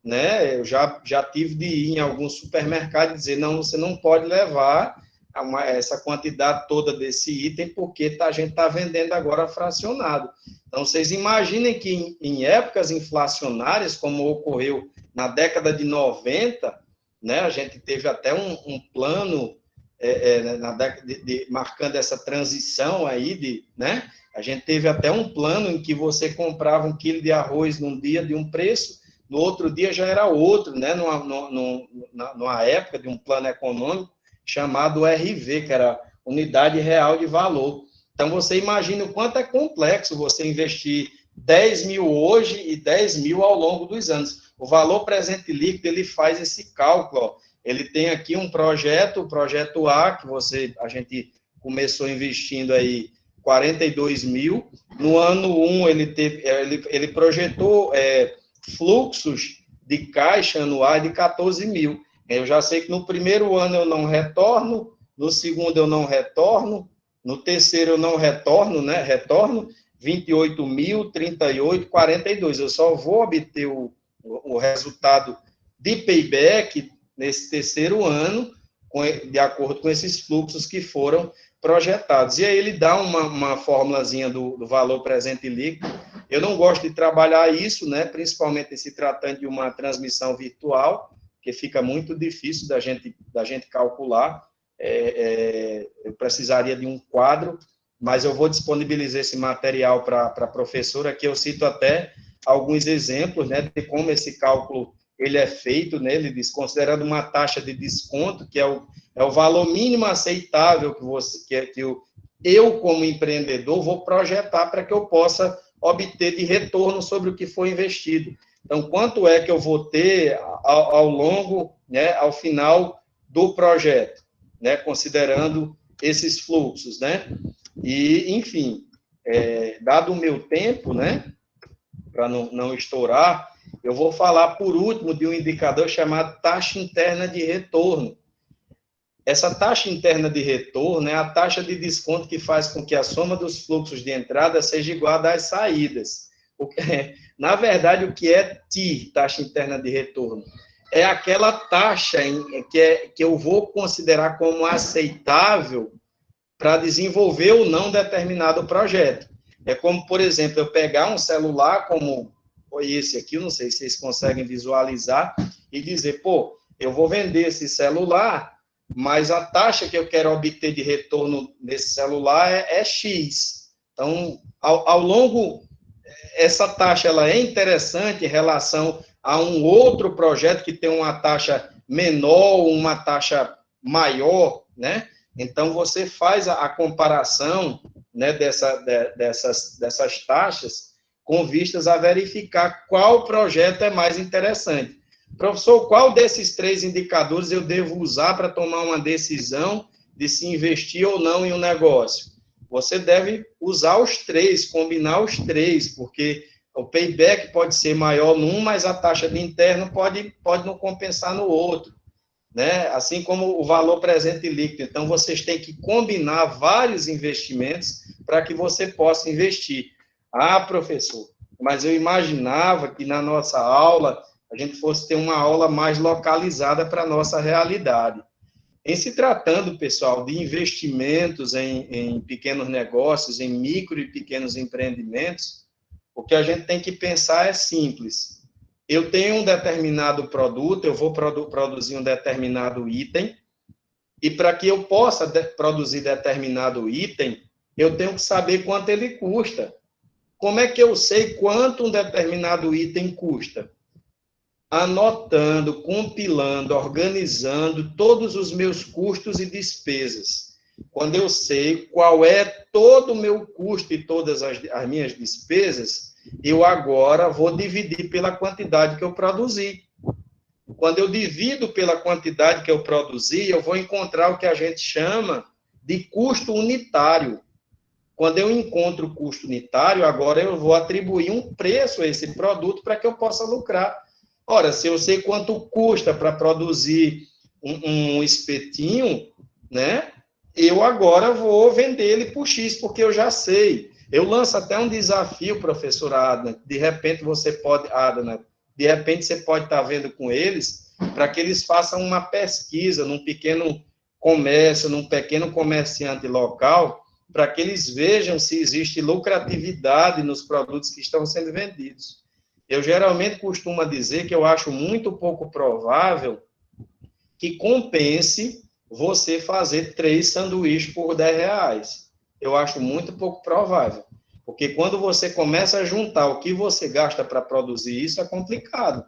né? Eu já tive de ir em algum supermercado e dizer, não, você não pode levar essa quantidade toda desse item, porque a gente está vendendo agora fracionado. Então, vocês imaginem que em épocas inflacionárias, como ocorreu na década de 90, né, a gente teve até um plano, na década marcando essa transição aí, né, a gente teve até um plano em que você comprava 1 quilo de arroz num dia de um preço, no outro dia já era outro, né, numa época de um plano econômico, chamado RV, que era Unidade Real de Valor. Então, você imagina o quanto é complexo você investir 10 mil hoje e 10 mil ao longo dos anos. O valor presente líquido, ele faz esse cálculo, ó. ele tem aqui um projeto, o projeto A, que a gente começou investindo aí 42 mil. No ano 1, ele projetou fluxos de caixa anuais de 14 mil. Eu já sei que no primeiro ano eu não retorno, no segundo eu não retorno, no terceiro eu não retorno, né? Retorno 28 mil, 38, 42. Eu só vou obter o resultado de payback nesse terceiro ano, de acordo com esses fluxos que foram projetados. E aí ele dá uma formulazinha do valor presente líquido. Eu não gosto de trabalhar isso, né? Principalmente se tratando de uma transmissão virtual, que fica muito difícil da gente calcular. Eu precisaria de um quadro, mas eu vou disponibilizar esse material para a professora, que eu cito até alguns exemplos, né, de como esse cálculo ele é feito, né, ele diz, considerando uma taxa de desconto, que é o valor mínimo aceitável que eu, como empreendedor, vou projetar para que eu possa obter de retorno sobre o que foi investido. Então, quanto é que eu vou ter ao longo, né, ao final do projeto, né, considerando esses fluxos, né? E, enfim, dado o meu tempo, né, para não estourar, eu vou falar, por último, de um indicador chamado taxa interna de retorno. Essa taxa interna de retorno é a taxa de desconto que faz com que a soma dos fluxos de entrada seja igual à das saídas. Na verdade, o que é TIR, taxa interna de retorno? É aquela taxa que eu vou considerar como aceitável para desenvolver ou não determinado projeto. É como, por exemplo, eu pegar um celular como esse aqui, eu não sei se vocês conseguem visualizar, e dizer, pô, eu vou vender esse celular, mas a taxa que eu quero obter de retorno desse celular é X. Então, ao longo, essa taxa ela é interessante em relação a um outro projeto que tem uma taxa menor, uma taxa maior, né? Então, você faz a comparação, né, dessas taxas com vistas a verificar qual projeto é mais interessante. Professor, qual desses 3 indicadores eu devo usar para tomar uma decisão de se investir ou não em um negócio? Você deve usar os 3, combinar os 3, porque o payback pode ser maior num, mas a taxa de interno pode não compensar no outro, né? Assim como o valor presente líquido. Então, vocês têm que combinar vários investimentos para que você possa investir. Ah, professor, mas eu imaginava que na nossa aula a gente fosse ter uma aula mais localizada para a nossa realidade. Em se tratando, pessoal, de investimentos em pequenos negócios, em micro e pequenos empreendimentos, o que a gente tem que pensar é simples. Eu tenho um determinado produto, eu vou produzir um determinado item, e para que eu possa produzir determinado item, eu tenho que saber quanto ele custa. Como é que eu sei quanto um determinado item custa? Anotando, compilando, organizando todos os meus custos e despesas. Quando eu sei qual é todo o meu custo e todas as minhas despesas, eu agora vou dividir pela quantidade que eu produzi. Quando eu divido pela quantidade que eu produzi, eu vou encontrar o que a gente chama de custo unitário. Quando eu encontro o custo unitário, agora eu vou atribuir um preço a esse produto para que eu possa lucrar. Ora, se eu sei quanto custa para produzir um espetinho, né, eu agora vou vender ele por X, porque eu já sei. Eu lanço até um desafio, professora Adna, de repente você pode estar vendo com eles, para que eles façam uma pesquisa num pequeno comércio, num pequeno comerciante local, para que eles vejam se existe lucratividade nos produtos que estão sendo vendidos. Eu geralmente costumo dizer que eu acho muito pouco provável que compense você fazer 3 sanduíches por R$10. Eu acho muito pouco provável. Porque quando você começa a juntar o que você gasta para produzir isso, é complicado.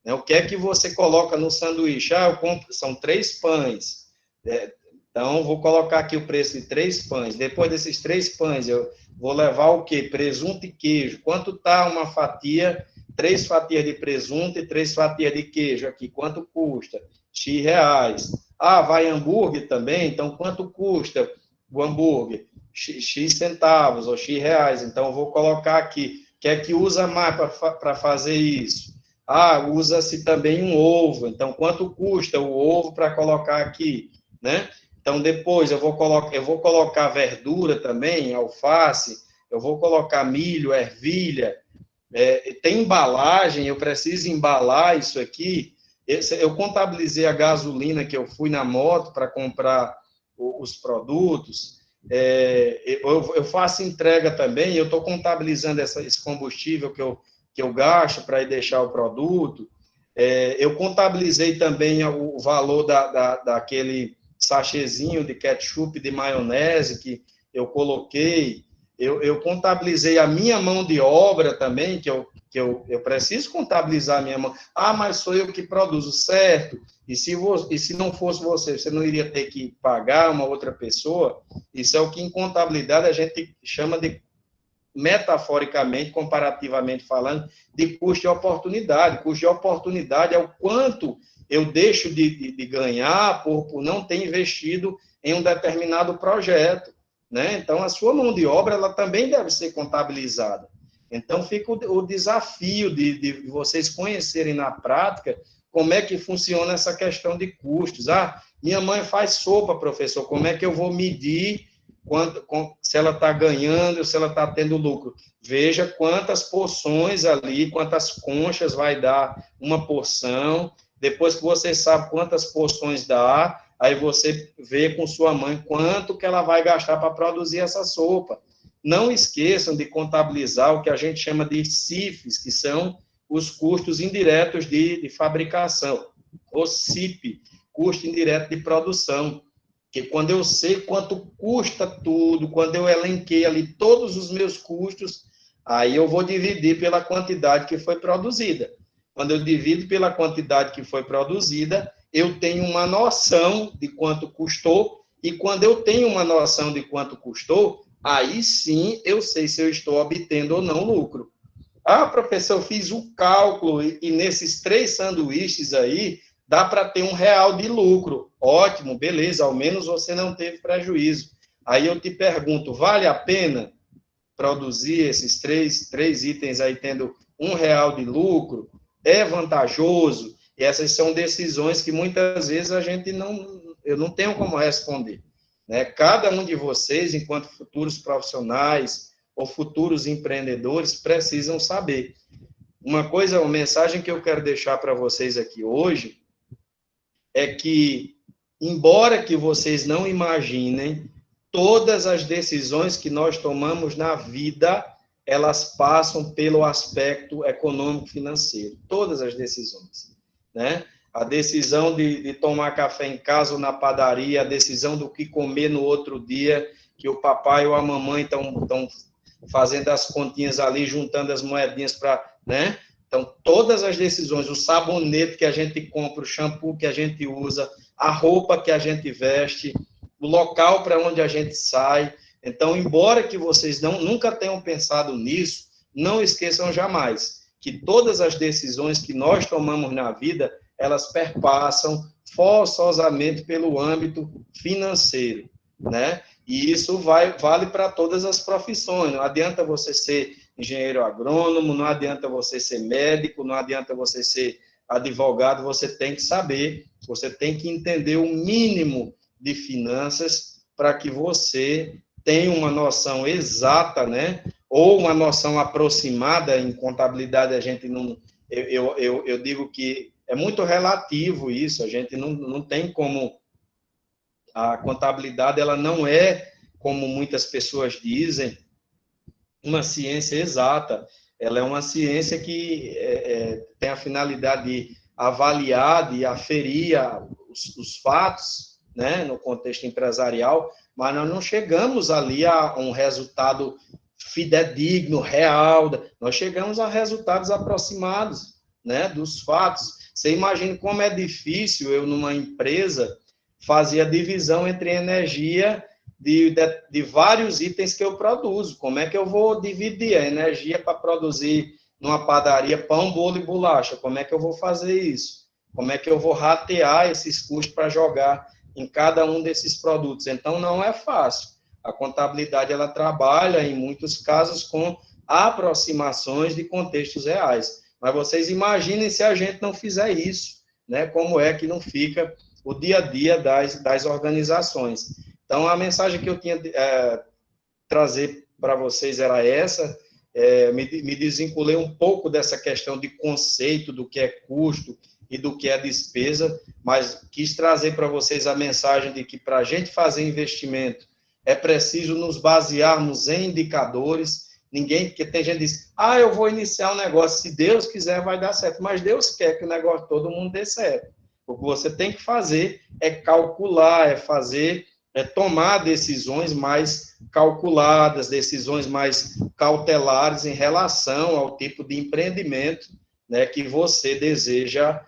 O que é que você coloca no sanduíche? Eu compro, são 3 pães. Então, vou colocar aqui o preço de 3 pães. Depois desses 3 pães, eu vou levar o quê? Presunto e queijo. Quanto está uma fatia? 3 fatias de presunto e 3 fatias de queijo aqui. Quanto custa? X reais. Ah, vai hambúrguer também? Então, quanto custa o hambúrguer? X centavos ou X reais. Então, eu vou colocar aqui. Quem é que usa mais para fazer isso? Ah, usa-se também um ovo. Então, quanto custa o ovo para colocar aqui, né? Então, depois eu vou colocar verdura também, alface, eu vou colocar milho, ervilha, tem embalagem, eu preciso embalar isso aqui. Eu contabilizei a gasolina que eu fui na moto para comprar os produtos, eu faço entrega também, eu estou contabilizando esse combustível que eu gasto para ir deixar o produto. Eu contabilizei também o valor daquele sachêzinho de ketchup, de maionese que eu coloquei. Eu contabilizei a minha mão de obra também, que eu preciso contabilizar a minha mão. Ah, mas sou eu que produzo, certo? E se não fosse você não iria ter que pagar uma outra pessoa? Isso é o que em contabilidade a gente chama de, metaforicamente, comparativamente falando, de custo de oportunidade. Custo de oportunidade é o quanto eu deixo de ganhar por não ter investido em um determinado projeto, né? Então, a sua mão de obra, ela também deve ser contabilizada. Então, fica o desafio de vocês conhecerem na prática como é que funciona essa questão de custos. Ah, minha mãe faz sopa, professor, como é que eu vou medir se ela está ganhando, se ela está tendo lucro? Veja quantas porções ali, quantas conchas vai dar uma porção. Depois que você sabe quantas porções dá, aí você vê com sua mãe quanto que ela vai gastar para produzir essa sopa. Não esqueçam de contabilizar o que a gente chama de CIFs, que são os custos indiretos de fabricação, o CIP, custo indireto de produção, que quando eu sei quanto custa tudo, quando eu elenquei ali todos os meus custos, aí eu vou dividir pela quantidade que foi produzida. Quando eu divido pela quantidade que foi produzida, eu tenho uma noção de quanto custou, e quando eu tenho uma noção de quanto custou, aí sim eu sei se eu estou obtendo ou não lucro. Ah, professor, eu fiz o cálculo e nesses 3 sanduíches aí dá para ter R$1 de lucro. Ótimo, beleza, ao menos você não teve prejuízo. Aí eu te pergunto, vale a pena produzir esses três itens aí tendo R$1 de lucro? É vantajoso? E essas são decisões que muitas vezes eu não tenho como responder, né? Cada um de vocês, enquanto futuros profissionais ou futuros empreendedores, precisam saber. Uma mensagem que eu quero deixar para vocês aqui hoje é que, embora que vocês não imaginem, todas as decisões que nós tomamos na vida, elas passam pelo aspecto econômico-financeiro. Todas as decisões, né? A decisão de tomar café em casa ou na padaria, a decisão do que comer no outro dia, que o papai ou a mamãe estão fazendo as continhas ali, juntando as moedinhas para, né? Então, todas as decisões, o sabonete que a gente compra, o shampoo que a gente usa, a roupa que a gente veste, o local para onde a gente sai. Então, embora que vocês nunca tenham pensado nisso, não esqueçam jamais que todas as decisões que nós tomamos na vida, elas perpassam forçosamente pelo âmbito financeiro, né? E isso vale para todas as profissões. Não adianta você ser engenheiro agrônomo, não adianta você ser médico, não adianta você ser advogado, você tem que saber, você tem que entender o mínimo de finanças para que você tenha uma noção exata, né? Ou uma noção aproximada. Em contabilidade a gente não... Eu digo que é muito relativo isso, a gente não tem como... A contabilidade, ela não é, como muitas pessoas dizem, uma ciência exata. Ela é uma ciência que tem a finalidade de avaliar, de aferir os fatos, né, no contexto empresarial, mas nós não chegamos ali a um resultado fidedigno, real. Nós chegamos a resultados aproximados, né, dos fatos. Você imagina como é difícil eu, numa empresa, fazer a divisão entre energia de vários itens que eu produzo. Como é que eu vou dividir a energia para produzir numa padaria pão, bolo e bolacha? Como é que eu vou fazer isso? como é que eu vou ratear esses custos para jogar em cada um desses produtos. Então, não é fácil. A contabilidade, ela trabalha, em muitos casos, com aproximações de contextos reais. Mas vocês imaginem se a gente não fizer isso, né? Como é que não fica o dia a dia das organizações. Então, a mensagem que eu tinha trazer para vocês era essa. Me desvinculei um pouco dessa questão de conceito do que é custo e do que é despesa, mas quis trazer para vocês a mensagem de que para a gente fazer investimento é preciso nos basearmos em indicadores. Ninguém, porque tem gente que diz, eu vou iniciar um negócio, se Deus quiser vai dar certo, mas Deus quer que o negócio todo mundo dê certo. O que você tem que fazer é calcular, tomar decisões mais calculadas, decisões mais cautelares em relação ao tipo de empreendimento, né, que você deseja,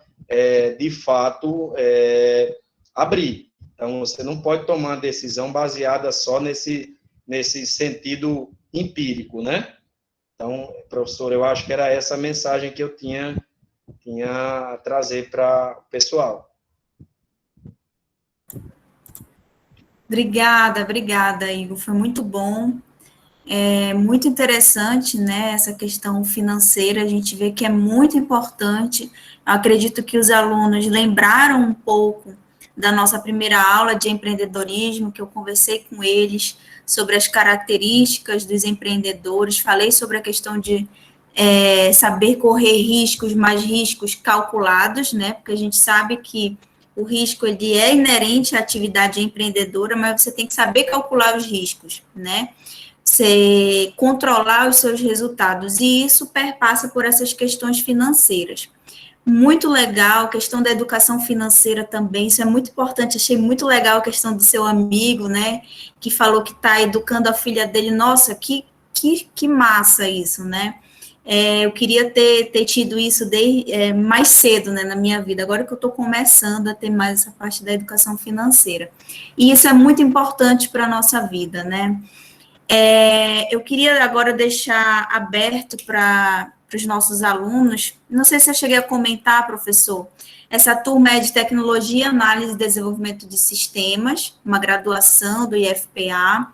de fato, abrir. Então, você não pode tomar uma decisão baseada só nesse sentido empírico, né? Então, professor, eu acho que era essa a mensagem que eu tinha a trazer para o pessoal. Obrigada, Igor. Foi muito bom. É muito interessante, né, essa questão financeira, a gente vê que é muito importante. Eu acredito que os alunos lembraram um pouco da nossa primeira aula de empreendedorismo, que eu conversei com eles sobre as características dos empreendedores, falei sobre a questão de saber correr riscos, mas riscos calculados, né, porque a gente sabe que o risco ele é inerente à atividade empreendedora, mas você tem que saber calcular os riscos, né? Você controlar os seus resultados, e isso perpassa por essas questões financeiras. Muito legal, a questão da educação financeira também, isso é muito importante, achei muito legal a questão do seu amigo, né, que falou que está educando a filha dele, nossa, que massa isso, né, eu queria ter tido isso mais cedo, né, na minha vida, agora que eu estou começando a ter mais essa parte da educação financeira, e isso é muito importante para a nossa vida, né. Eu queria agora deixar aberto para os nossos alunos, não sei se eu cheguei a comentar, professor, essa turma é de Tecnologia, Análise e Desenvolvimento de Sistemas, uma graduação do IFPA,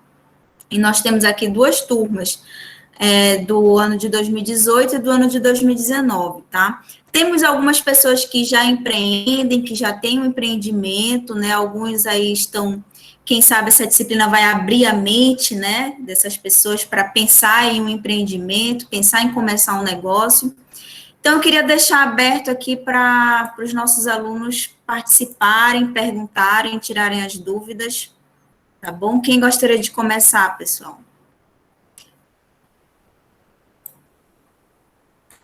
e nós temos aqui duas turmas, do ano de 2018 e do ano de 2019, tá? Temos algumas pessoas que já empreendem, que já têm um empreendimento, né? Alguns aí estão, quem sabe essa disciplina vai abrir a mente, né, dessas pessoas para pensar em um empreendimento, pensar em começar um negócio. Então, eu queria deixar aberto aqui para os nossos alunos participarem, perguntarem, tirarem as dúvidas, tá bom? Quem gostaria de começar, pessoal?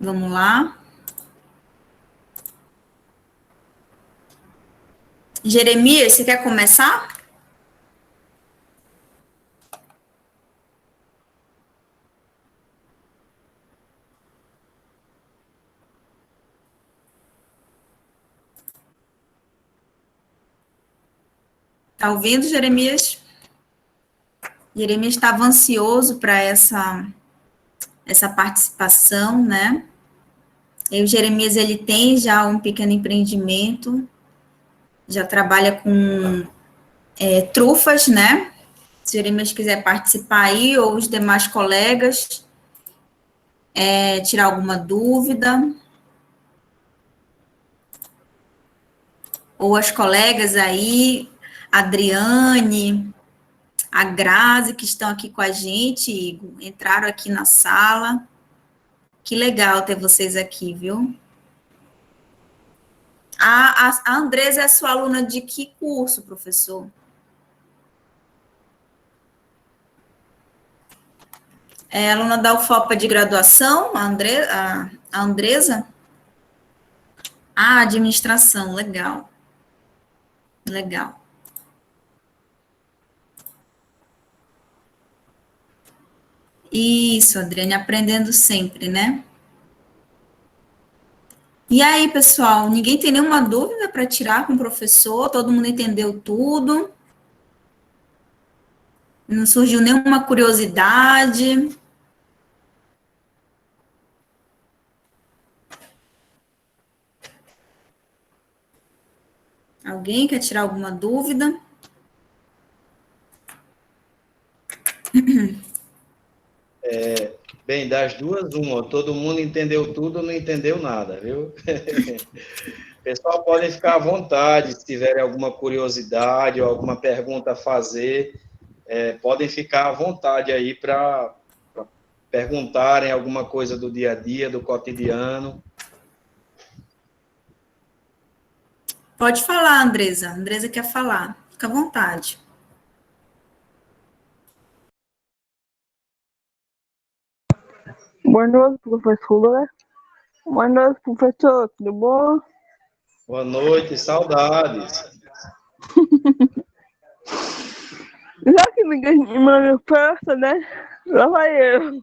Vamos lá. Jeremias, você quer começar? Tá ouvindo, Jeremias? Jeremias estava ansioso para essa participação, né? E o Jeremias, ele tem já um pequeno empreendimento, já trabalha com trufas, né? Se o Jeremias quiser participar aí, ou os demais colegas, tirar alguma dúvida. Ou as colegas aí, a Adriane, a Grazi, que estão aqui com a gente, Igor, entraram aqui na sala. Que legal ter vocês aqui, viu? A Andresa é sua aluna de que curso, professor? É aluna da UFOPA de graduação, a Andresa? Ah, administração, legal. Legal. Isso, Adriane, aprendendo sempre, né? E aí, pessoal, ninguém tem nenhuma dúvida para tirar com o professor? Todo mundo entendeu tudo? Não surgiu nenhuma curiosidade? Alguém quer tirar alguma dúvida? Bem, das duas, uma. Todo mundo entendeu tudo, não entendeu nada, viu? Pessoal, podem ficar à vontade, se tiverem alguma curiosidade ou alguma pergunta a fazer, podem ficar à vontade aí para perguntarem alguma coisa do dia a dia, do cotidiano. Pode falar, Andresa. Andresa quer falar. Fica à vontade. Boa noite, professora. Boa noite, professor. Tudo bom? Boa noite, saudades. Já que ninguém me manifesta, né? Lá vai eu.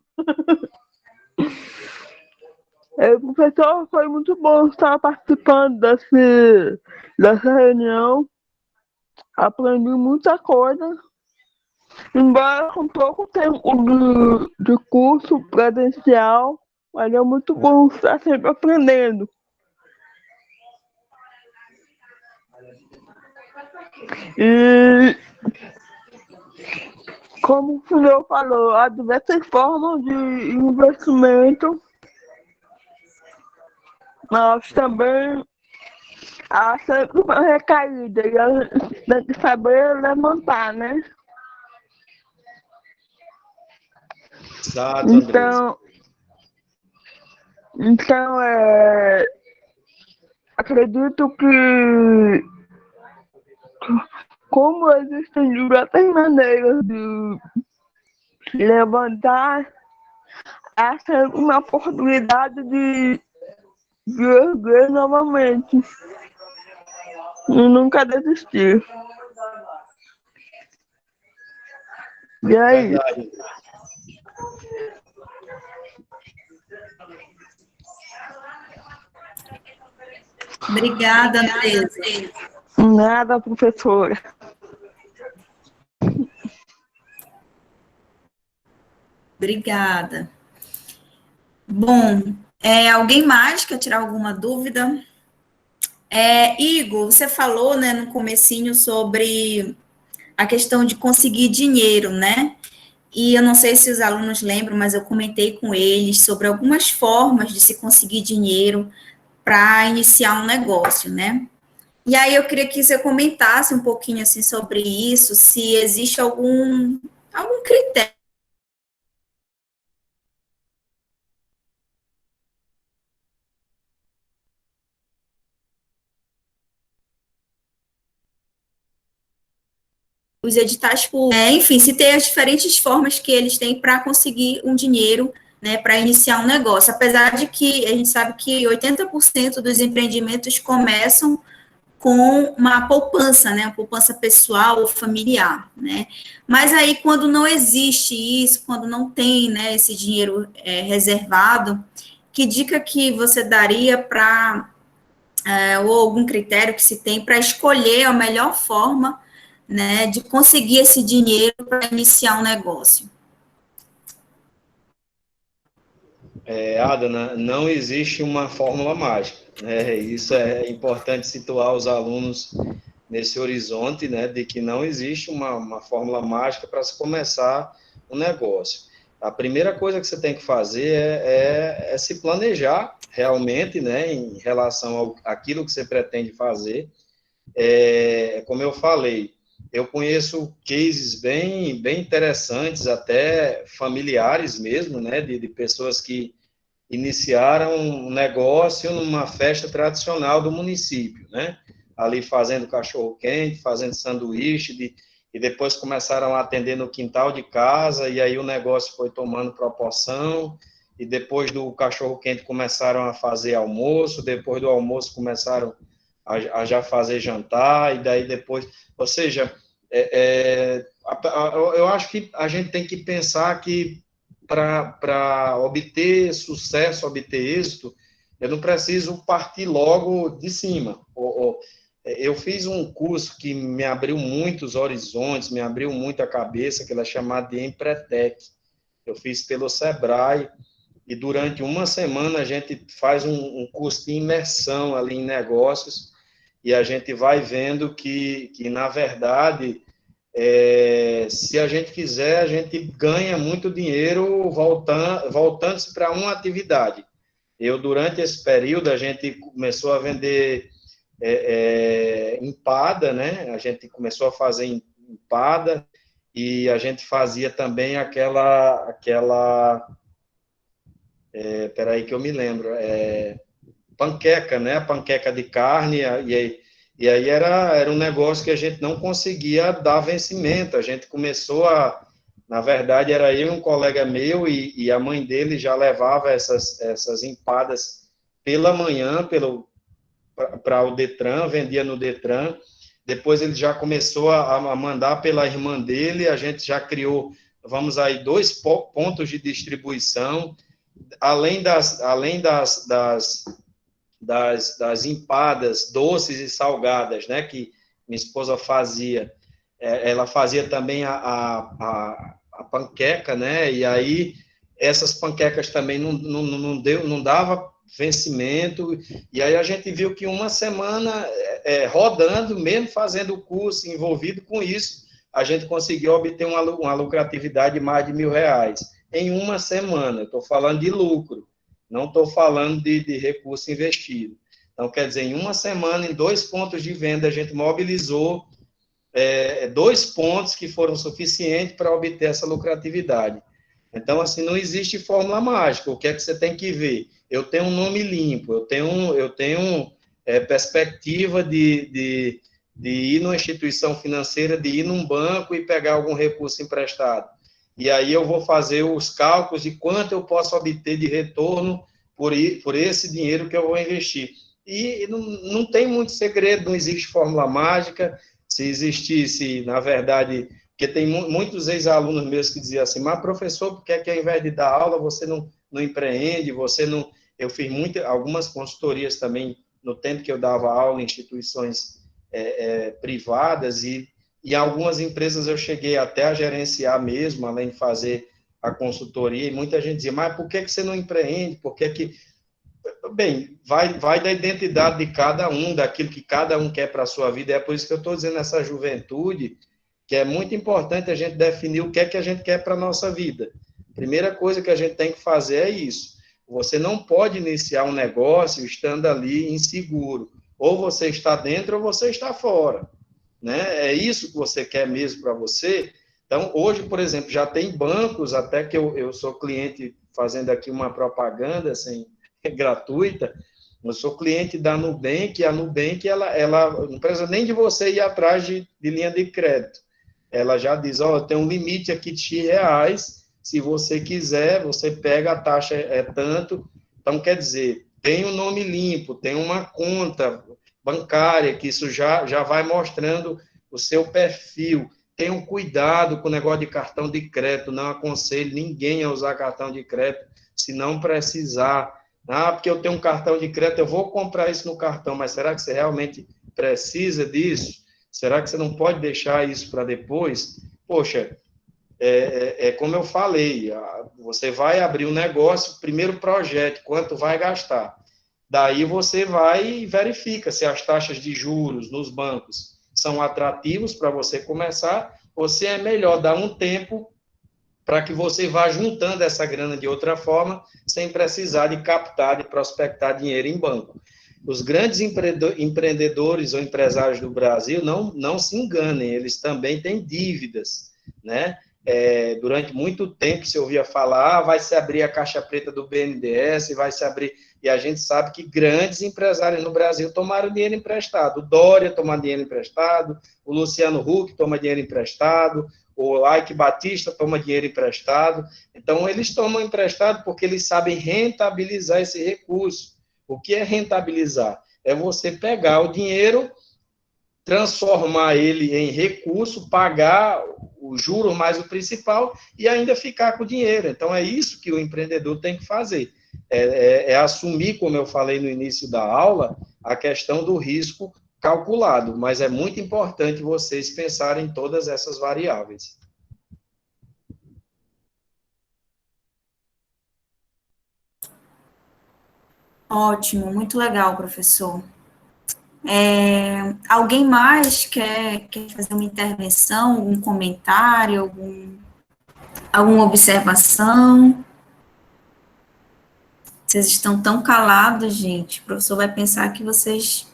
Professor, foi muito bom estar participando dessa reunião. Aprendi muita coisa. Embora com pouco tempo de curso presencial, mas é muito bom estar sempre aprendendo. E como o senhor falou, há diversas formas de investimento, mas também há sempre uma recaída e a gente tem que saber levantar, né? Exato, Andresa. Então acredito que como existem diversas maneiras de levantar, há sempre uma oportunidade de erguer novamente e nunca desistir. E aí? Verdade. Obrigada, Andresa. Nada, professora. Obrigada. Bom, alguém mais quer tirar alguma dúvida? Igor, você falou, né, no comecinho sobre a questão de conseguir dinheiro, né? E eu não sei se os alunos lembram, mas eu comentei com eles sobre algumas formas de se conseguir dinheiro para iniciar um negócio, né? E aí eu queria que você comentasse um pouquinho assim sobre isso, se existe algum critério. Os editais públicos, enfim, se tem as diferentes formas que eles têm para conseguir um dinheiro, né, para iniciar um negócio, apesar de que a gente sabe que 80% dos empreendimentos começam com uma poupança, né, uma poupança pessoal ou familiar, né, mas aí quando não existe isso, quando não tem, né, esse dinheiro reservado, que dica que você daria para, ou algum critério que se tem para escolher a melhor forma, né, de conseguir esse dinheiro para iniciar um negócio? Adana, não existe uma fórmula mágica, né? Isso é importante situar os alunos nesse horizonte, né, de que não existe uma fórmula mágica para se começar um negócio. A primeira coisa que você tem que fazer é se planejar realmente, né, em relação àquilo que você pretende fazer. Como eu falei, eu conheço cases bem interessantes, até familiares mesmo, né, de pessoas que iniciaram um negócio numa festa tradicional do município, né? Ali fazendo cachorro-quente, fazendo sanduíche, e depois começaram a atender no quintal de casa, e aí o negócio foi tomando proporção, e depois do cachorro-quente começaram a fazer almoço, depois do almoço começaram a já fazer jantar, e daí depois... Ou seja, eu acho que a gente tem que pensar que para obter sucesso, obter êxito, eu não preciso partir logo de cima. Eu fiz um curso que me abriu muitos horizontes, me abriu muito a cabeça, que ele é chamado de Empretec. Eu fiz pelo Sebrae, e durante uma semana a gente faz um curso de imersão ali em negócios, e a gente vai vendo que na verdade, se a gente quiser, a gente ganha muito dinheiro voltando-se para uma atividade. Durante esse período, a gente começou a vender empada, né? A gente começou a fazer empada, e a gente fazia também peraí que eu me lembro, panqueca, né? Panqueca de carne, e aí era um negócio que a gente não conseguia dar vencimento. A gente começou na verdade, era eu e um colega meu, e a mãe dele já levava essas empadas pela manhã para o Detran, vendia no Detran. Depois ele já começou a mandar pela irmã dele, a gente já criou, vamos aí, 2 pontos de distribuição, além das empadas doces e salgadas, né, que minha esposa fazia. Ela fazia também a panqueca, né, e aí essas panquecas também não dava vencimento, e aí a gente viu que uma semana rodando, mesmo fazendo o curso, envolvido com isso, a gente conseguiu obter uma lucratividade de mais de R$ 1.000 em uma semana. Estou falando de lucro, não estou falando de recurso investido. Então, quer dizer, em uma semana, em 2 pontos de venda, a gente mobilizou 2 pontos que foram suficientes para obter essa lucratividade. Então, assim, não existe fórmula mágica. O que é que você tem que ver? Eu tenho um nome limpo, eu tenho perspectiva de ir numa instituição financeira, de ir num banco e pegar algum recurso emprestado. E aí eu vou fazer os cálculos de quanto eu posso obter de retorno por esse dinheiro que eu vou investir. E não tem muito segredo, não existe fórmula mágica. Se existisse, na verdade, porque tem muitos ex-alunos meus que diziam assim, mas professor, por que ao invés de dar aula, você não empreende, você não... Eu fiz algumas consultorias também no tempo que eu dava aula em instituições privadas, e algumas empresas eu cheguei até a gerenciar mesmo, além de fazer a consultoria, e muita gente dizia, mas por que você não empreende? Por que... Bem, vai da identidade de cada um, daquilo que cada um quer para a sua vida. É por isso que eu estou dizendo nessa juventude, que é muito importante a gente definir o que é que a gente quer para a nossa vida. Primeira coisa que a gente tem que fazer é isso. Você não pode iniciar um negócio estando ali inseguro. Ou você está dentro ou você está fora. Né? É isso que você quer mesmo para você? Então, hoje, por exemplo, já tem bancos, até que eu sou cliente, fazendo aqui uma propaganda assim, gratuita, eu sou cliente da Nubank, e a Nubank, ela não precisa nem de você ir atrás de linha de crédito. Ela já diz, tem um limite aqui de X, se você quiser, você pega, a taxa tanto. Então, quer dizer, tem um nome limpo, tem uma conta bancária, que isso já vai mostrando o seu perfil. Tenham cuidado com o negócio de cartão de crédito, não aconselho ninguém a usar cartão de crédito se não precisar. Porque eu tenho um cartão de crédito, eu vou comprar isso no cartão, mas será que você realmente precisa disso? Será que você não pode deixar isso para depois? Poxa, como eu falei, você vai abrir um negócio, primeiro projete, quanto vai gastar. Daí você vai e verifica se as taxas de juros nos bancos são atrativos para você começar, ou se é melhor dar um tempo para que você vá juntando essa grana de outra forma, sem precisar de captar, de prospectar dinheiro em banco. Os grandes empreendedores ou empresários do Brasil, não se enganem, eles também têm dívidas, né? Durante muito tempo se ouvia falar, vai se abrir a caixa preta do BNDES, vai se abrir, e a gente sabe que grandes empresários no Brasil tomaram dinheiro emprestado. O Dória toma dinheiro emprestado, o Luciano Huck toma dinheiro emprestado, o Ike Batista toma dinheiro emprestado. Então, eles tomam emprestado porque eles sabem rentabilizar esse recurso. O que é rentabilizar? É você pegar o dinheiro, transformar ele em recurso, pagar o juro mais o principal e ainda ficar com o dinheiro. Então, é isso que o empreendedor tem que fazer. É assumir, como eu falei no início da aula, a questão do risco calculado, mas é muito importante vocês pensarem em todas essas variáveis. Ótimo, muito legal, professor. Alguém mais quer fazer uma intervenção, algum comentário, alguma observação? Vocês estão tão calados, gente. O professor vai pensar que vocês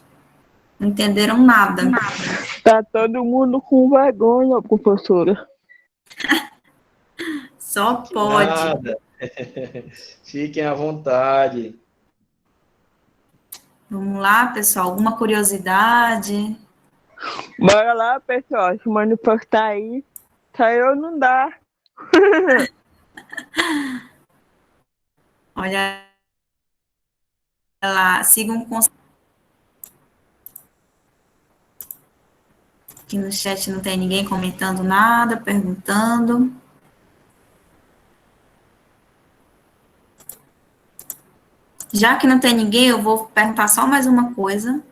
não entenderam nada. Tá todo mundo com vergonha, professora. Só pode. Nada. Fiquem à vontade. Vamos lá, pessoal. Alguma curiosidade? Bora lá, pessoal, se manifestar aí. Saiu não dá. Olha lá, sigam com... Aqui no chat não tem ninguém comentando nada, perguntando. Já que não tem ninguém, eu vou perguntar só mais uma coisa.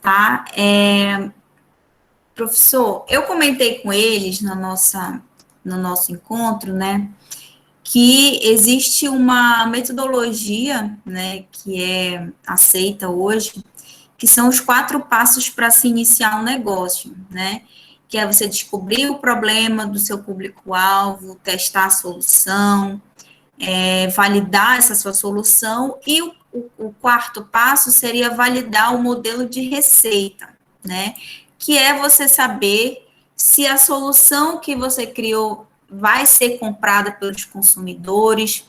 Tá? Professor, eu comentei com eles no nosso encontro, né, que existe uma metodologia, né, que é aceita hoje, que são os 4 passos para se iniciar um negócio, né, que é você descobrir o problema do seu público-alvo, testar a solução, validar essa sua solução, e o 4º passo seria validar o modelo de receita, né, que é você saber se a solução que você criou vai ser comprada pelos consumidores,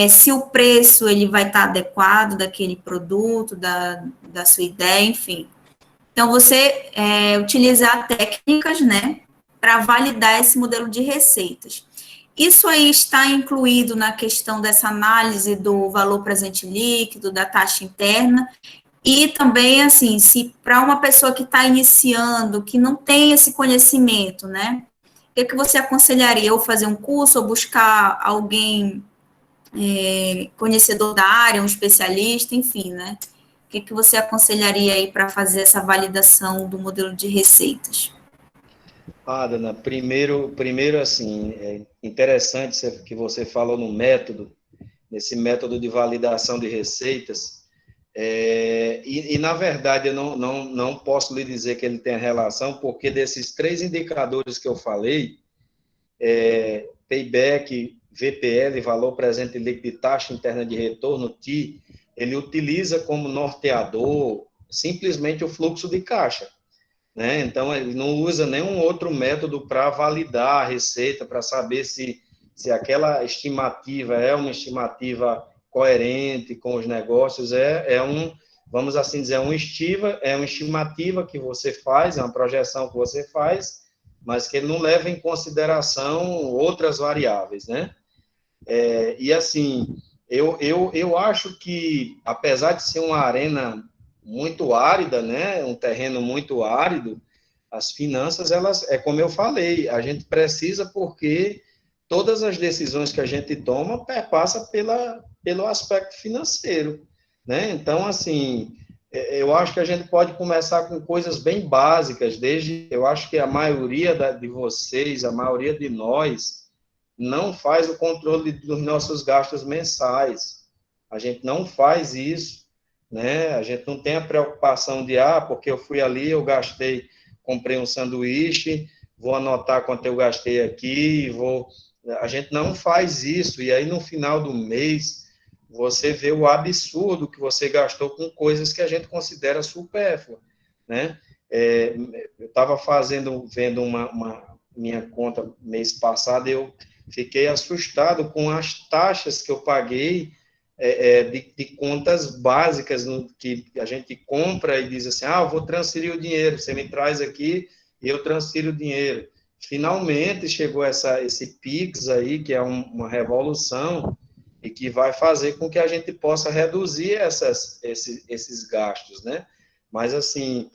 se o preço ele vai estar adequado daquele produto, da sua ideia, enfim. Então, você utilizar técnicas, né, para validar esse modelo de receitas. Isso aí está incluído na questão dessa análise do valor presente líquido, da taxa interna, e também, assim, se para uma pessoa que está iniciando, que não tem esse conhecimento, né, o que você aconselharia? Ou fazer um curso, ou buscar alguém conhecedor da área, um especialista, enfim, né? O que você aconselharia aí para fazer essa validação do modelo de receitas? Dana, primeiro assim, é interessante que você falou no método, nesse método de validação de receitas, na verdade, eu não posso lhe dizer que ele tem relação, porque desses 3 indicadores que eu falei, payback, VPL, valor presente líquido e taxa interna de retorno, TI, ele utiliza como norteador simplesmente o fluxo de caixa, né? Então, ele não usa nenhum outro método para validar a receita, para saber se aquela estimativa é uma estimativa coerente com os negócios, vamos assim dizer, uma estimativa que você faz, é uma projeção que você faz, mas que ele não leva em consideração outras variáveis, né? E assim, eu acho que, apesar de ser uma arena muito árida, né, um terreno muito árido, as finanças, elas, como eu falei, a gente precisa porque todas as decisões que a gente toma perpassa pelo aspecto financeiro, né? Então, assim, eu acho que a gente pode começar com coisas bem básicas, eu acho que a maioria de vocês, a maioria de nós, não faz o controle dos nossos gastos mensais. A gente não faz isso, né? A gente não tem a preocupação de, porque eu fui ali, eu gastei, comprei um sanduíche, vou anotar quanto eu gastei aqui, A gente não faz isso, e aí no final do mês, você vê o absurdo que você gastou com coisas que a gente considera supérflua, né? Eu estava vendo uma minha conta mês passado, eu fiquei assustado com as taxas que eu paguei de contas básicas que a gente compra e diz assim, eu vou transferir o dinheiro, você me traz aqui e eu transfiro o dinheiro. Finalmente chegou esse Pix aí, que é uma revolução e que vai fazer com que a gente possa reduzir esses gastos, né? Mas, assim,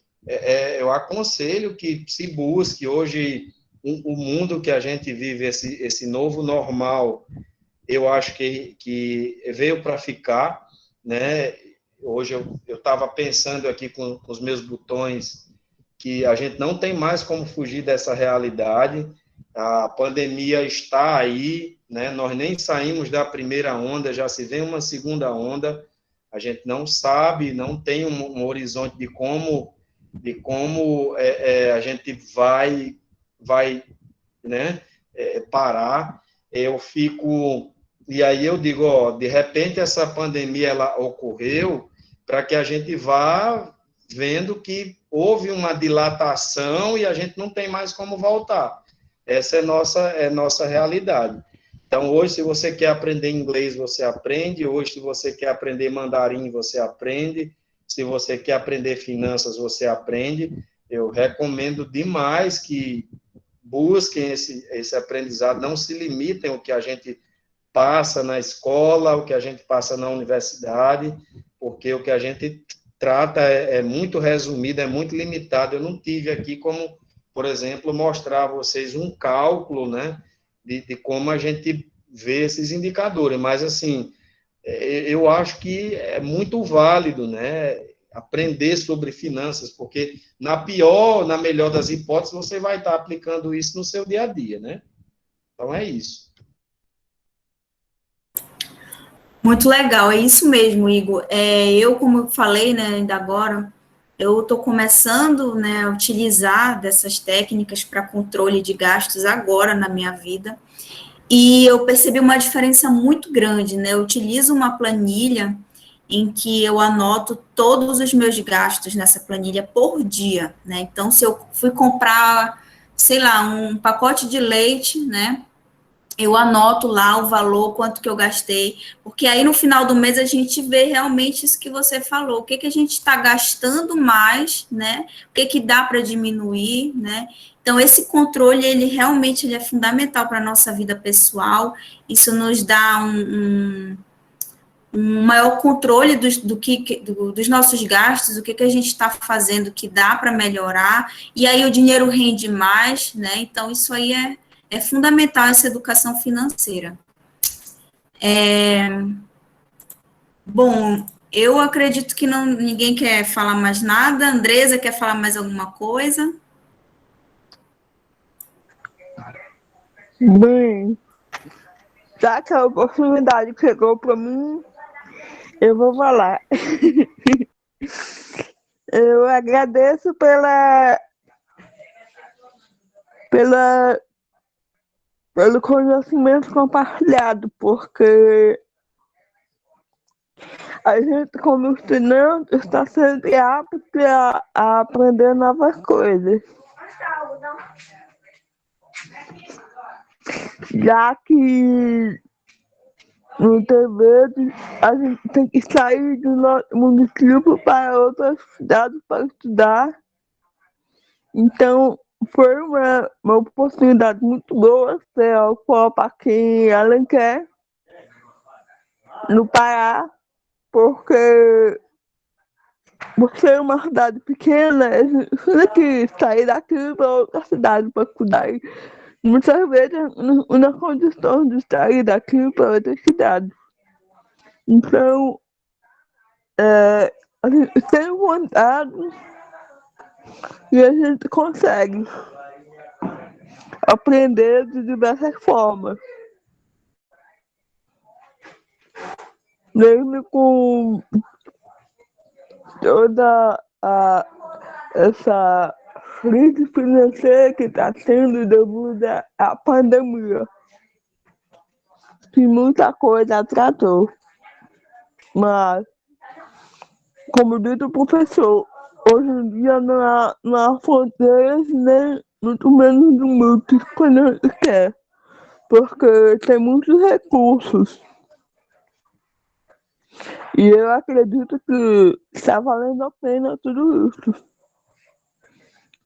eu aconselho que se busque hoje o mundo que a gente vive, esse novo normal, eu acho que veio para ficar, né? Hoje eu estava pensando aqui com os meus botões que a gente não tem mais como fugir dessa realidade, a pandemia está aí, né? Nós nem saímos da primeira onda, já se vem uma segunda onda, A gente não sabe, não tem um horizonte de como a gente vai, né, parar. Eu fico... E aí eu digo, ó, de repente essa pandemia ela ocorreu para que a gente vá vendo que houve uma dilatação e a gente não tem mais como voltar. Essa é nossa realidade. Então, hoje, se você quer aprender inglês, você aprende. Hoje, se você quer aprender mandarim, você aprende. Se você quer aprender finanças, você aprende. Eu recomendo demais que busquem esse aprendizado, não se limitem ao que a gente passa na escola, o que a gente passa na universidade, porque o que a gente trata é muito resumido, é muito limitado. Eu não tive aqui como, por exemplo, mostrar a vocês um cálculo, né, de como a gente vê esses indicadores, mas, assim, eu acho que é muito válido, né, aprender sobre finanças, porque na melhor das hipóteses, você vai estar aplicando isso no seu dia a dia, né? Então, é isso. Muito legal, é isso mesmo, Igor. Eu, como eu falei, né, ainda agora, eu estou começando, né, a utilizar dessas técnicas para controle de gastos agora na minha vida, e eu percebi uma diferença muito grande, né? Eu utilizo uma planilha em que eu anoto todos os meus gastos nessa planilha por dia, né? Então, se eu fui comprar, sei lá, um pacote de leite, né? Eu anoto lá o valor, quanto que eu gastei, porque aí no final do mês a gente vê realmente isso que você falou, o que que a gente está gastando mais, né? O que que dá para diminuir, né? Então, esse controle, ele realmente ele é fundamental para a nossa vida pessoal, isso nos dá um maior controle dos nossos gastos, o que que a gente está fazendo que dá para melhorar, e aí o dinheiro rende mais, né? Então, isso aí é fundamental, essa educação financeira. Bom, eu acredito que ninguém quer falar mais nada. Andresa, quer falar mais alguma coisa? Bem, já que a oportunidade chegou para mim, eu vou falar. Eu agradeço pelo conhecimento compartilhado, porque a gente, como estudante, está sempre apto a aprender novas coisas. Já que muitas vezes a gente tem que sair do nosso município para outras cidades para estudar. Então, foi uma oportunidade muito boa ser ao Copa aqui em Alenquer, no Pará, porque por ser uma cidade pequena, a gente tem que sair daqui para outra cidade para estudar. E muitas vezes não na condição de sair daqui para outra cidade. Então, a gente tem vontade e a gente consegue aprender de diversas formas. Mesmo com toda essa crise financeira que está tendo devido à pandemia, que muita coisa atrasou. Mas, como diz o professor, hoje em dia não há fronteiras, nem muito menos limites quando a gente quer, porque tem muitos recursos. E eu acredito que está valendo a pena tudo isso.